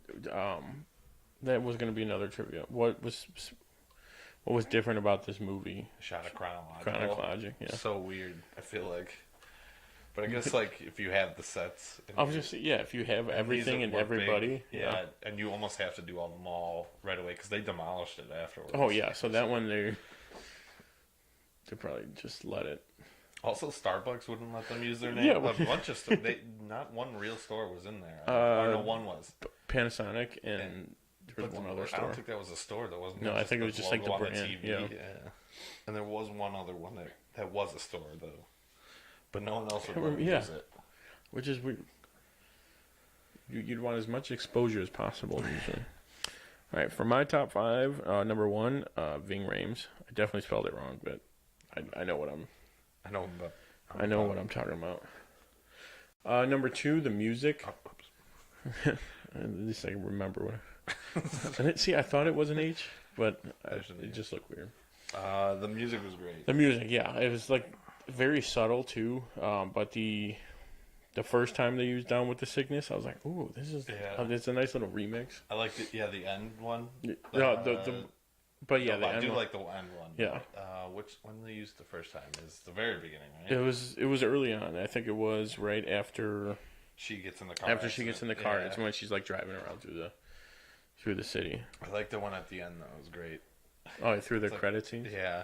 that was gonna be another trivia. What was different about this movie? Shot of chronological. Chronological, yeah. So weird. I feel like, but I guess like if you have the sets, I was just if you have everything and everybody, big, and you almost have to do all them all right away because they demolished it afterwards. Oh yeah, so that one they probably just let it. Also, Starbucks wouldn't let them use their name. Yeah, a bunch of stuff. Not one real store was in there. I know one was Panasonic and there was one other store. I don't think that was a store. That wasn't. No, I think it was just like the brand. TV. Yeah. And there was one other one that was a store though, but no one else would let me use it. Which is weird. You'd want as much exposure as possible usually. All right, for my top five, number one, Ving Rhames. I definitely spelled it wrong, but I know what I'm. I know what I'm talking about. Number two, the music. At least I can remember what. See, I thought it was an H, but it just looked weird. The music was great. The music, yeah, it was like very subtle too. But the first time they used "Down with the Sickness," I was like, "Ooh, this is it's a nice little remix." I liked it. Yeah, the end one. But yeah, I do like the end one. Yeah. When they used the first time is the very beginning, right? It was early on. I think it was right after she gets in the car. After she gets in the car, it's when she's like driving around through the city. I like the one at the end though. It was great. Oh, through the credit scenes. Yeah.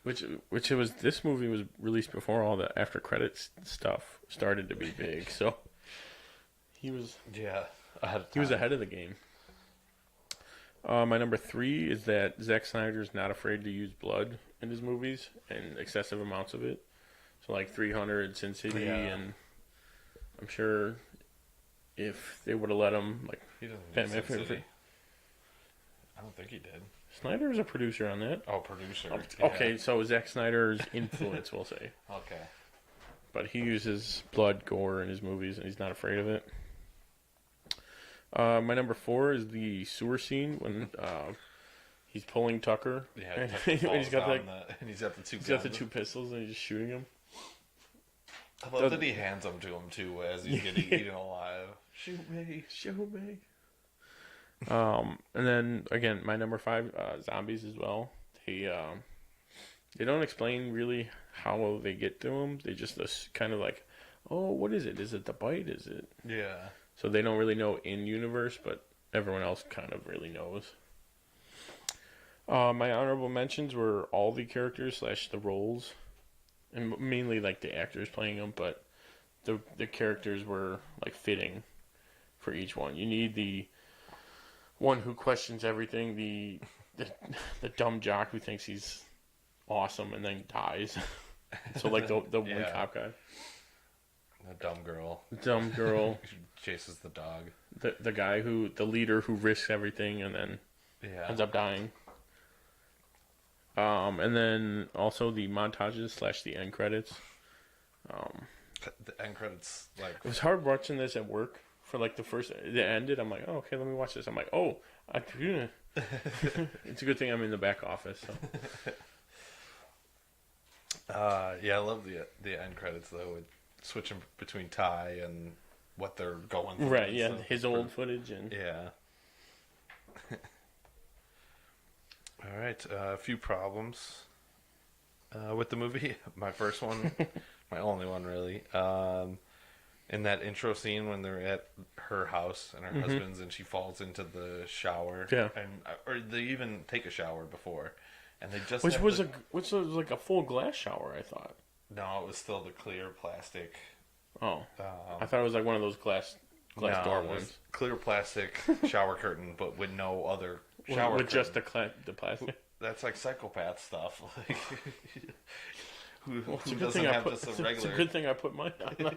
Which it was. This movie was released before all the after credits stuff started to be big. So he was. Yeah. He was ahead of the game. My number 3 is that Zack Snyder's not afraid to use blood in his movies and excessive amounts of it. So like 300, Sin City, and I'm sure if they would have let him, like, he doesn't do Sin City. I don't think he did. Snyder is a producer on that. Oh, producer. Okay, so Zack Snyder's influence, we'll say. Okay. But he uses blood, gore in his movies, and he's not afraid of it. My number 4 is the sewer scene when he's pulling Tucker. Yeah, and he's got the two. He's got the 2 pistols, and he's just shooting him. I love that he hands them to him too as he's getting eaten alive. Shoot me, shoot me. And then again, my number 5, zombies as well. They don't explain really how they get to them. They just kind of like, oh, what is it? Is it the bite? Is it? Yeah. So they don't really know in universe, but everyone else kind of really knows. My honorable mentions were all the characters / the roles, and mainly like the actors playing them, but the characters were like fitting for each one. You need the one who questions everything, the dumb jock who thinks he's awesome and then dies. So like the one cop guy. The dumb girl. Who chases the dog. The guy the leader who risks everything and then ends up dying. And then also the montages / the end credits. The end credits, like, it was hard watching this at work for like it ended. I'm like, oh, okay, let me watch this. I'm like, oh, it's a good thing I'm in the back office. So. I love the end credits though, with switching between Ty and what they're going through. Right, yeah, his old footage and All right, a few problems with the movie. My first one, my only one really. In that intro scene when they're at her house and her husband's, and she falls into the shower, or they even take a shower before, and they just which was like a full glass shower. I thought. No, it was still the clear plastic. Oh, I thought it was like one of those glass door ones. Clear plastic shower curtain, but with no other shower. With just the plastic. That's like psychopath stuff. Like, who doesn't have just a regular? It's a good thing I put mine on.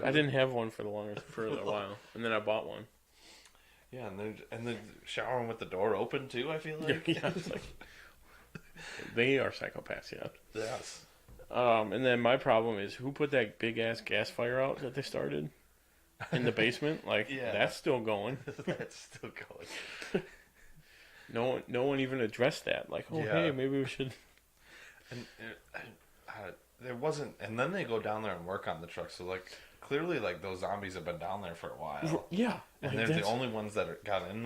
I didn't have one for a while, and then I bought one. Yeah, and then showering with the door open too. I feel like it's like they are psychopaths. Yeah. Yes. And then my problem is who put that big ass gas fire out that they started in the basement? Like that's still going. That's still going. No one even addressed that. Like, hey, maybe we should. And there wasn't. And then they go down there and work on the truck. So like clearly, like those zombies have been down there for a while. Yeah, and they're the only ones that got in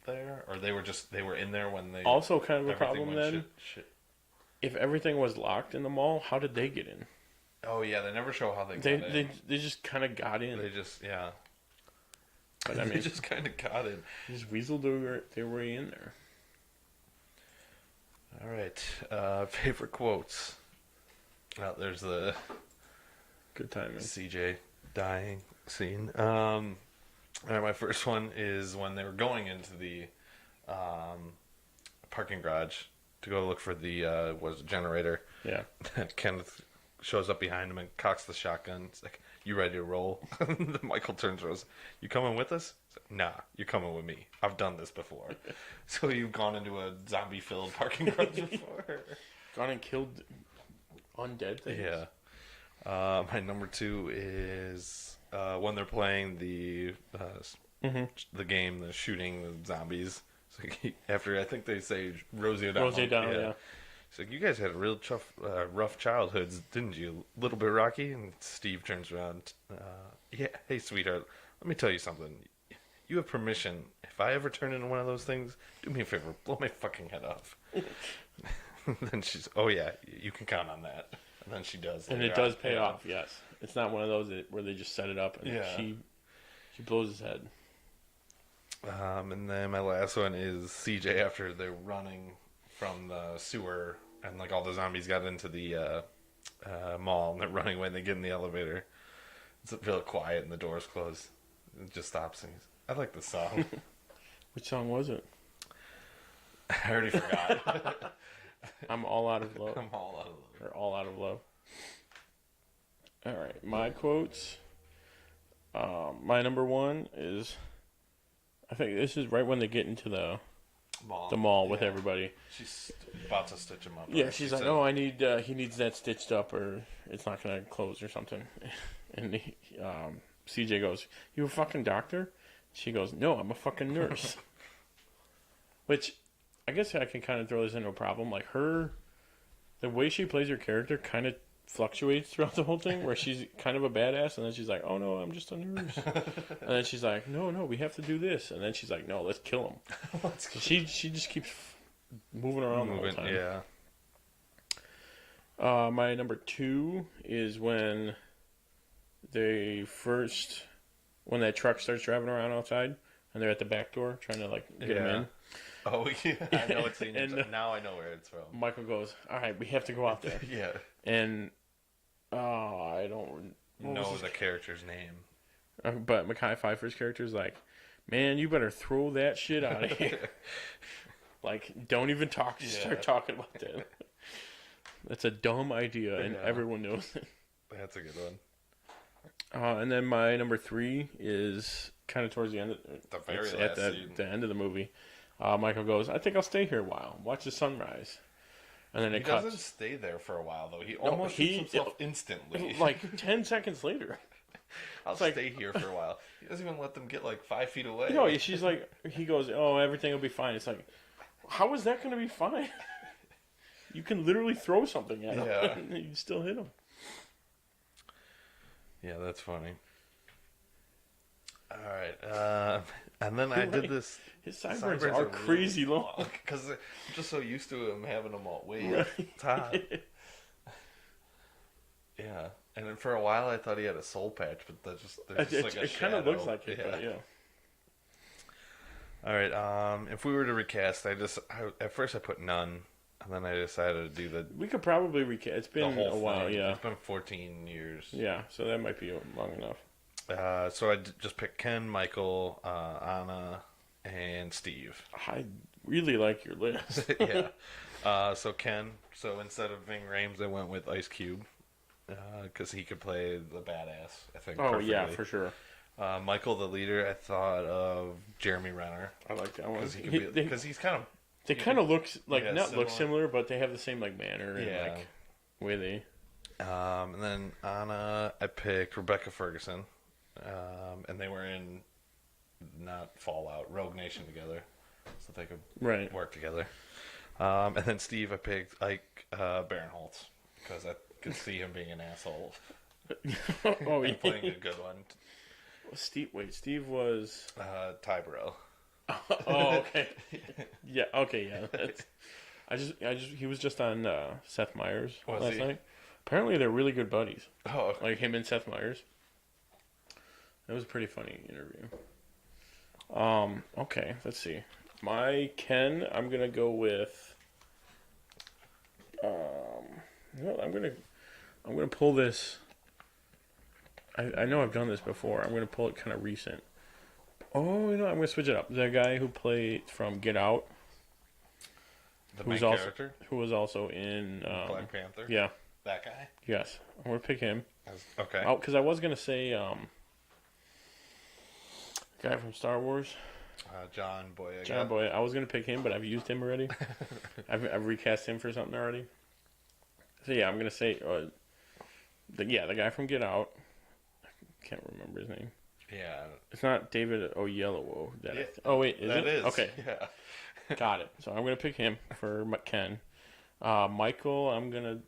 there, or they were in there when they. Also, kind of a problem then. If everything was locked in the mall, how did they get in? Oh yeah, they never show how they got in. They just kind of got in. They just But I mean, they just kind of got in. Just weaseled their way in there. All right, favorite quotes. There's the good timing. CJ dying scene. All right, my first one is when they were going into the parking garage to go look for the generator. Yeah. Kenneth shows up behind him and cocks the shotgun. It's like, you ready to roll? Michael turns to us. You coming with us? Like, nah, you're coming with me. I've done this before. So you've gone into a zombie-filled parking garage before. Gone and killed undead things. Yeah. My number 2 is when they're playing the game, the shooting the zombies. So after, I think they say Rosie O'Donnell. Yeah. It's like, you guys had a real rough childhoods, didn't you? A little bit rocky. And Steve turns around. Hey, sweetheart, let me tell you something. You have permission. If I ever turn into one of those things, do me a favor, blow my fucking head off. Then she's, oh yeah, you can count on that. And then she does. And it does pay off, yes. It's not one of those where they just set it up and she blows his head. And then my last one is CJ after they're running from the sewer and like all the zombies got into the mall and they're running away and they get in the elevator. It's real quiet and the doors close. It just stops and I like the song. Which song was it? I already forgot. I'm all out of love. I'm all out of love. Or all out of love. All right, my quotes. My number one is, I think this is right when they get into the mall with everybody. She's about to stitch him up. Yeah, she's like, "Oh, he needs that stitched up, or it's not gonna close or something." And CJ goes, "You a fucking doctor?" She goes, "No, I'm a fucking nurse." Which, I guess I can kind of throw this into a problem. Like the way she plays her character kind of fluctuates throughout the whole thing, where she's kind of a badass, and then she's like, "Oh no, I'm just a nurse," and then she's like, "No, we have to do this," and then she's like, "No, let's kill him." She just keeps moving around the whole time. Yeah. My number two is when that truck starts driving around outside, and they're at the back door trying to get him in. Oh yeah, I know it's and now I know where it's from. Michael goes, "All right, we have to go out there." Yeah. And I don't know the character's name. But Mekhi Phifer's character is like, "Man, you better throw that shit out of here." Don't even start talking about that. That's a dumb idea, and everyone knows it. That's a good one. And then my number three is kind of towards the end of the end of the movie. Michael goes, "I think I'll stay here a while, watch the sunrise." And then he doesn't stay there for a while, though. He almost shoots himself instantly. 10 seconds later. I'll stay here for a while. He doesn't even let them get 5 feet away. No, she's like, he goes, "Oh, everything will be fine." It's like, how is that going to be fine? You can literally throw something at him, and you still hit him. Yeah, that's funny. All right, and then I did this. His sideburns are crazy long because I'm just so used to him having them all way top. Yeah, and then for a while I thought he had a soul patch, but there's just it kind of looks like it. But yeah. All right. If we were to recast, at first I put none, and then I decided to do the. We could probably recast. It's been a while. Thing. Yeah, it's been 14 years. Yeah, so that might be long enough. So I just picked Ken, Michael, Anna, and Steve. I really like your list. Yeah. So Ken. So instead of Ving Rhames, I went with Ice Cube because he could play the badass. I think. Oh perfectly. Yeah, for sure. Michael, the leader. I thought of Jeremy Renner. I like that one because he's kind of. They kind of look look similar, but they have the same manner and way they. And then Anna, I picked Rebecca Ferguson. And they were in not Fallout, Rogue Nation together, so they could work together. And then Steve, I picked Ike Barinholtz because I could see him being an asshole. And playing a good one. Steve was Ty Burrell. Oh, okay. Yeah, okay, yeah. He was just on Seth Meyers last night. Apparently, they're really good buddies. Oh, okay. Like him and Seth Meyers. That was a pretty funny interview. Okay, let's see. My Ken, I'm gonna go with. I'm gonna pull this. I know I've done this before. I'm gonna pull it kind of recent. Oh, I'm gonna switch it up. The guy who played from Get Out. The main character? Who was also in Black Panther? Yeah. That guy? Yes. I'm gonna pick him. Okay. Oh, because I was gonna say guy from Star Wars. John Boyega. John Boyega. I was gonna pick him, but I've used him already. I've recast him for something already. So yeah, I'm gonna say the guy from Get Out. I can't remember his name. Yeah. It's not David Oyelowo. Oh wait, is it? Is. Okay. Yeah. Got it. So I'm gonna pick him for Ken. Michael, I'm gonna.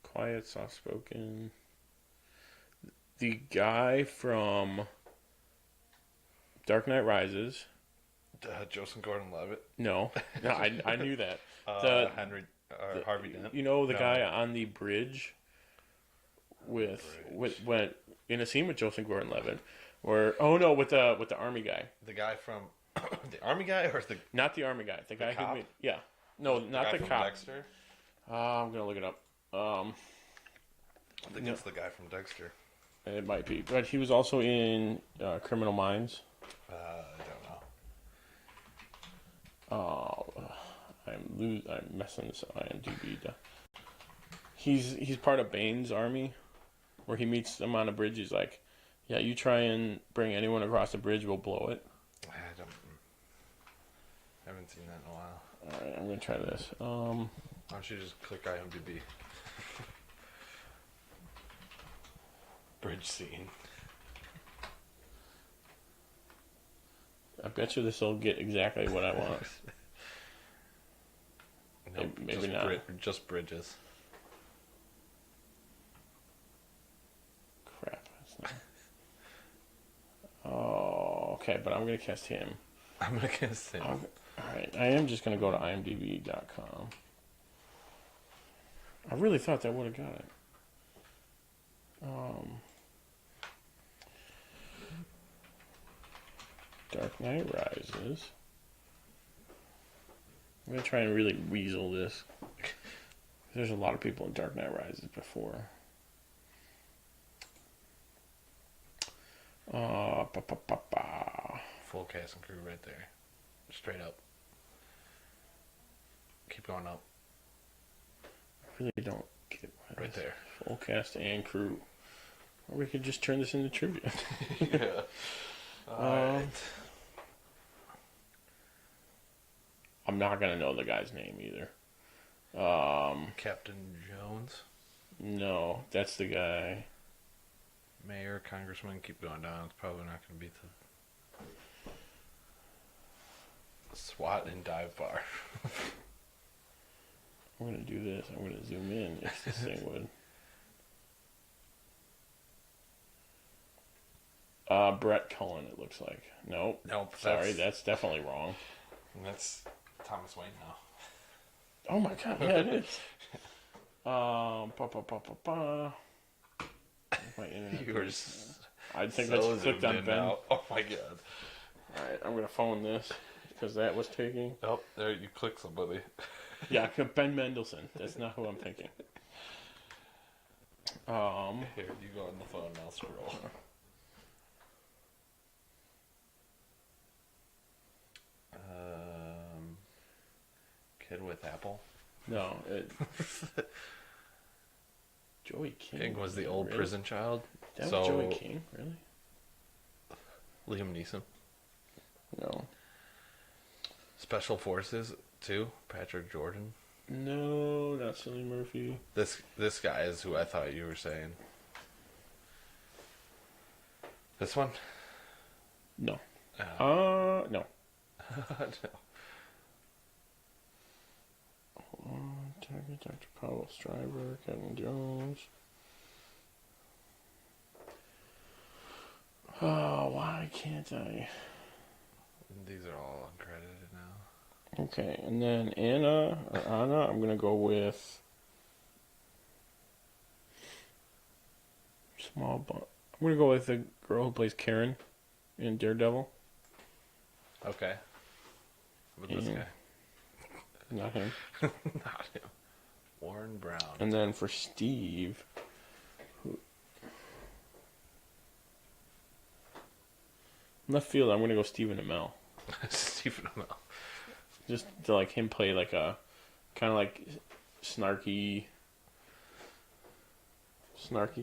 Quiet, soft spoken. The guy from Dark Knight Rises. Joseph Gordon-Levitt. No, I knew that. Harvey Dent. You know the guy on the bridge with in a scene with Joseph Gordon-Levitt, with the army guy. The guy from the army guy, or not the army guy. The guy cop? who made not the cop. Dexter. I'm gonna look it up. I think it's the guy from Dexter. It might be, but he was also in Criminal Minds. I don't know. Oh, I'm messing this IMDb. He's part of Bane's army, where he meets them on a bridge. He's like, "Yeah, you try and bring anyone across the bridge, we'll blow it." I haven't seen that in a while. All right, I'm gonna try this. Why don't you just click IMDb? Bridge scene. I bet you this will get exactly what I want. Nope, maybe not. Just bridges. Crap. That's not... Oh, okay, but I'm going to cast him. I'm going to cast him. Alright, I am just going to go to imdb.com. I really thought that would have got it. Dark Knight Rises. I'm going to try and really weasel this. There's a lot of people in Dark Knight Rises before. Full cast and crew right there. Straight up. Keep going up. I really don't get what right there. Full cast and crew. Or we could just turn this into trivia. Yeah. Alright. I'm not gonna know the guy's name either. Captain Jones? No, that's the guy. Mayor, congressman, keep going down. It's probably not going to be the SWAT and dive bar. I'm going to do this. I'm going to zoom in if this thing would. Brett Cullen, it looks like. Nope. Sorry, that's definitely wrong. That's Thomas Wayne now. Oh my god, yeah, it is. My internet. I think I just clicked on Ben. Now. Oh my god. Alright, I'm gonna phone this because that was taking. Oh, there you click somebody. Yeah, Ben Mendelsohn. That's not who I'm thinking. Here, you go on the phone and I'll scroll. Kid with Apple? No, Joey King. King was the old prison child. That was Joey King, really? Liam Neeson. No. Special Forces too. Patrick Jordan. No, not Cillian Murphy. This guy is who I thought you were saying. This one? No. No. No. Dr. Powell Stryber, Kevin Jones. Oh, why can't I? These are all uncredited now. Okay, and then Anna, I'm going to go with I'm going to go with the girl who plays Karen in Daredevil. Okay. How about this guy? Not him. Not him. Warren Brown. And then for Steve, left field, I'm going to go Stephen Amell. Stephen Amell. Just to like him play like a kind of like snarky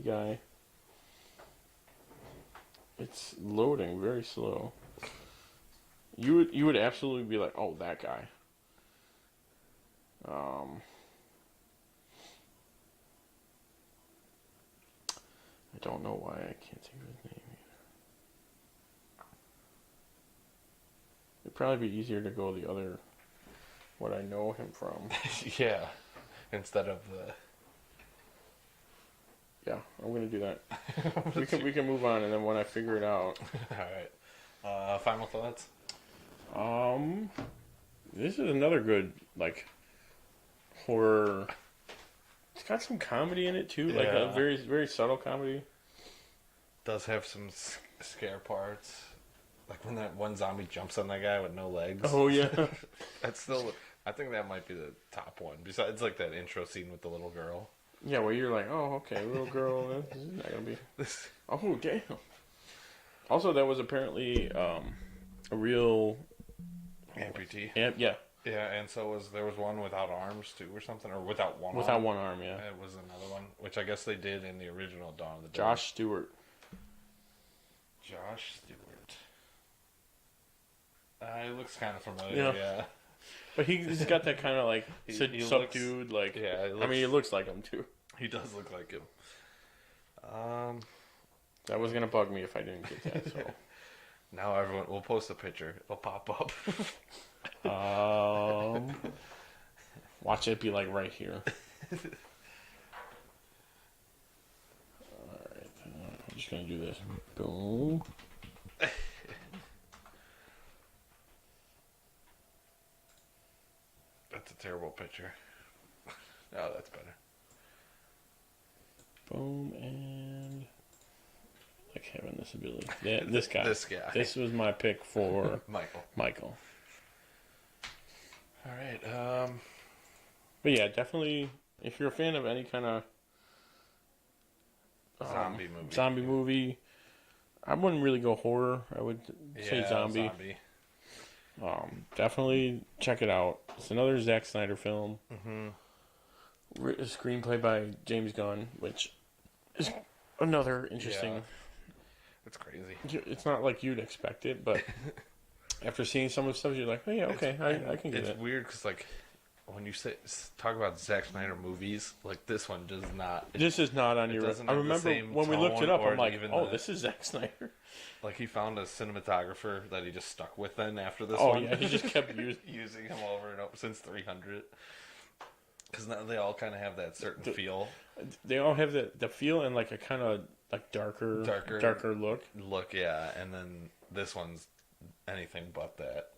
guy. It's loading very slow. You would absolutely be like, oh, that guy. I don't know why I can't think of his name either. It'd probably be easier to go the other, what I know him from. Yeah, instead of the. Yeah, I'm gonna do that. we can move on, and then when I figure it out. All right. Final thoughts. This is another good like horror. It's got some comedy in it too, like a very very subtle comedy. Does have some scare parts, like when that one zombie jumps on that guy with no legs. Oh yeah, that's still. I think that might be the top one. Besides, like that intro scene with the little girl. Yeah, where you're like, oh okay, little girl. This is not gonna be. Oh damn. Also, that was apparently a real Amputee. Yeah. Yeah, and there was one without arms too, or something, or without one. Without one arm, yeah. It was another one, which I guess they did in the original Dawn of the Dead. Josh Stewart. He looks kind of familiar. Yeah. But he's got that kind of like subdued, looks, like. Yeah, he looks like him too. He does look like him. That was gonna bug me if I didn't get that. So now everyone, we'll post a picture. It'll pop up. Watch it be like right here. Alright, I'm just gonna do this. Boom. That's a terrible picture. Oh, that's better. Boom, and I like having this ability. Yeah, this guy. This was my pick for Michael. All right. But yeah, definitely, if you're a fan of any kind of zombie movie, I wouldn't really go horror. I would say zombie. Definitely check it out. It's another Zack Snyder film. Mm-hmm. A screenplay by James Gunn, which is another interesting. Yeah. It's crazy. It's not like you'd expect it, but after seeing some of the stuff, you're like, oh yeah, okay, I can get it. It's weird because like when you talk about Zack Snyder movies, like this one does not. This is not on your. I remember when we looked it up, I'm like, oh, this is Zack Snyder. Like he found a cinematographer that he just stuck with then after this one. Oh yeah, he just kept using him over and over since 300. Because now they all kind of have that certain feel. They all have the feel and like a kind of like darker look. Yeah, and then this one's anything but that.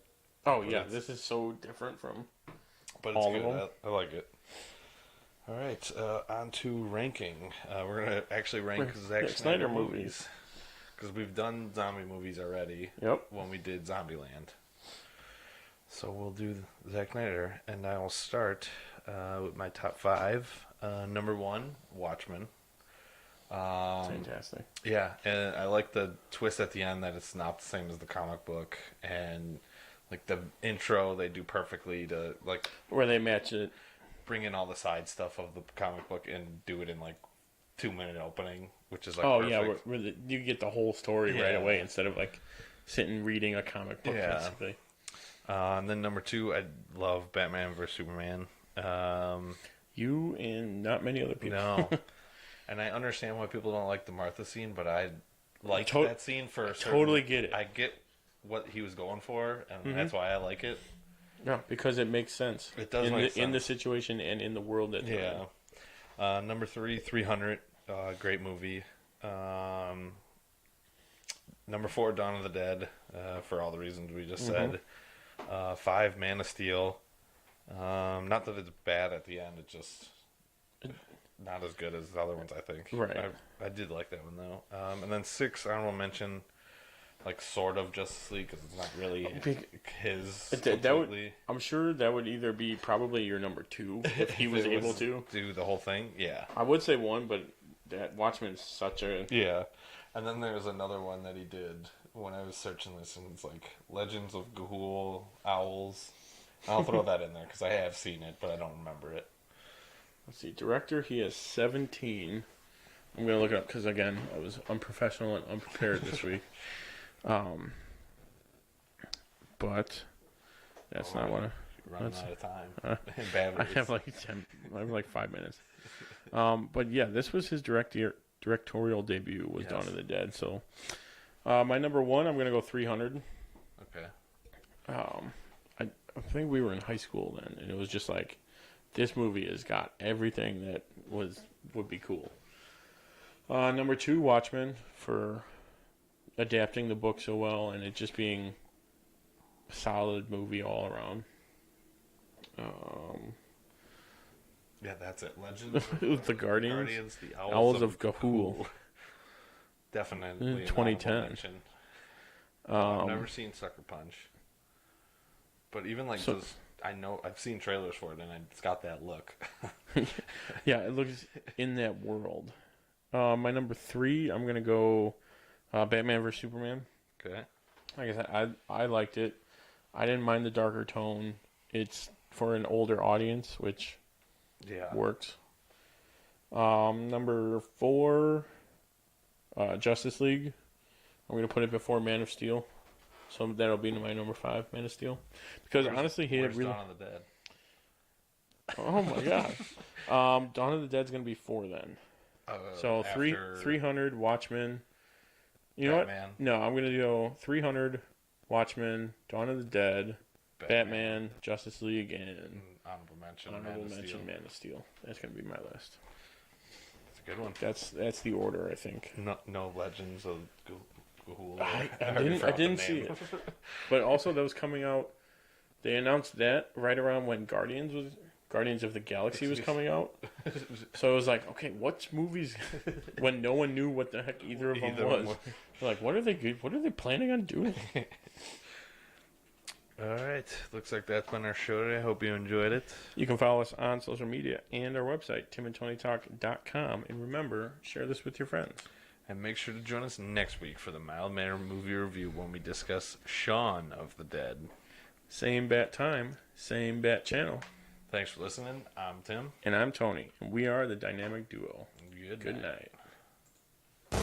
Oh yeah, this is so different from. But it's good. I like it. All right, on to ranking. We're gonna actually rank Zack Snyder movies because we've done zombie movies already. Yep. When we did Zombieland. So we'll do Zack Snyder, and I will start with my top 5. Number 1, Watchmen. Fantastic. Yeah, and I like the twist at the end that it's not the same as the comic book, and like the intro they do perfectly to like where they match it, bring in all the side stuff of the comic book and do it in like 2-minute opening, which is like perfect. Where you get the whole story right away instead of like sitting reading a comic book basically. And then number 2, I love Batman vs Superman. You and not many other people. No. And I understand why people don't like the Martha scene, but I like that scene for a certain... totally get it. I get what he was going for, and that's why I like it. Yeah, because it makes sense. It does make sense. In the situation and in the world that they're in. Number 3, 300. Great movie. Number 4, Dawn of the Dead, for all the reasons we just said. 5, Man of Steel. Not that it's bad at the end, it's just not as good as the other ones, I think. Right. I did like that one, though. And then 6, honorable mention, like, sort of Justice League, because it's not really his completely. I'm sure that would either be probably your number 2, if he was able to. Do the whole thing, yeah. I would say 1, but that Watchmen is such a... Yeah. And then there's another one that he did when I was searching this, and it's like Legends of Ghoul Owls. I'll throw that in there because I have seen it, but I don't remember it. Let's see. Director, he has 17. I'm going to look it up because, again, I was unprofessional and unprepared this week. But that's not what running out of time. I have like 5 minutes. But yeah, this was his directorial debut was Dawn of the Dead. So my number 1, I'm going to go 300. Okay. I think we were in high school then, and it was just like, this movie has got everything that would be cool. Number 2, Watchmen, for adapting the book so well, and it just being a solid movie all around. Yeah, that's it. Legends. The Guardians. The Owls of Ga'Hoole. Definitely. 2010. I've never seen Sucker Punch. But even like those, I know I've seen trailers for it, and it's got that look. Yeah, it looks in that world. My number 3, I'm gonna go Batman vs Superman. Okay. Like I said, I liked it. I didn't mind the darker tone. It's for an older audience, which works. Number 4, Justice League. I'm going to put it before Man of Steel. So that'll be my number 5, Man of Steel. Because honestly, he had really... Dawn of the Dead? Oh my god. Dawn of the Dead's going to be 4 then. So 300, Watchmen. You know what? No, I'm going to go 300, Watchmen, Dawn of the Dead, Batman, Justice League, and honorable mention, Man of Steel. That's going to be my list. That's a good one. That's the order, I think. No Legends of Gahul. I didn't see it. But also, that was coming out. They announced that right around when Guardians of the Galaxy was coming out. So it was like, okay, what's movies? When no one knew what the heck either of them was. Like, what are they planning on doing? All right. Looks like that's been our show today. I hope you enjoyed it. You can follow us on social media and our website, timandtonytalk.com. And remember, share this with your friends. And make sure to join us next week for the Mild Manner movie review when we discuss Shaun of the Dead. Same bat time, same bat channel. Thanks for listening. I'm Tim. And I'm Tony. And we are the Dynamic Duo. Good night. night.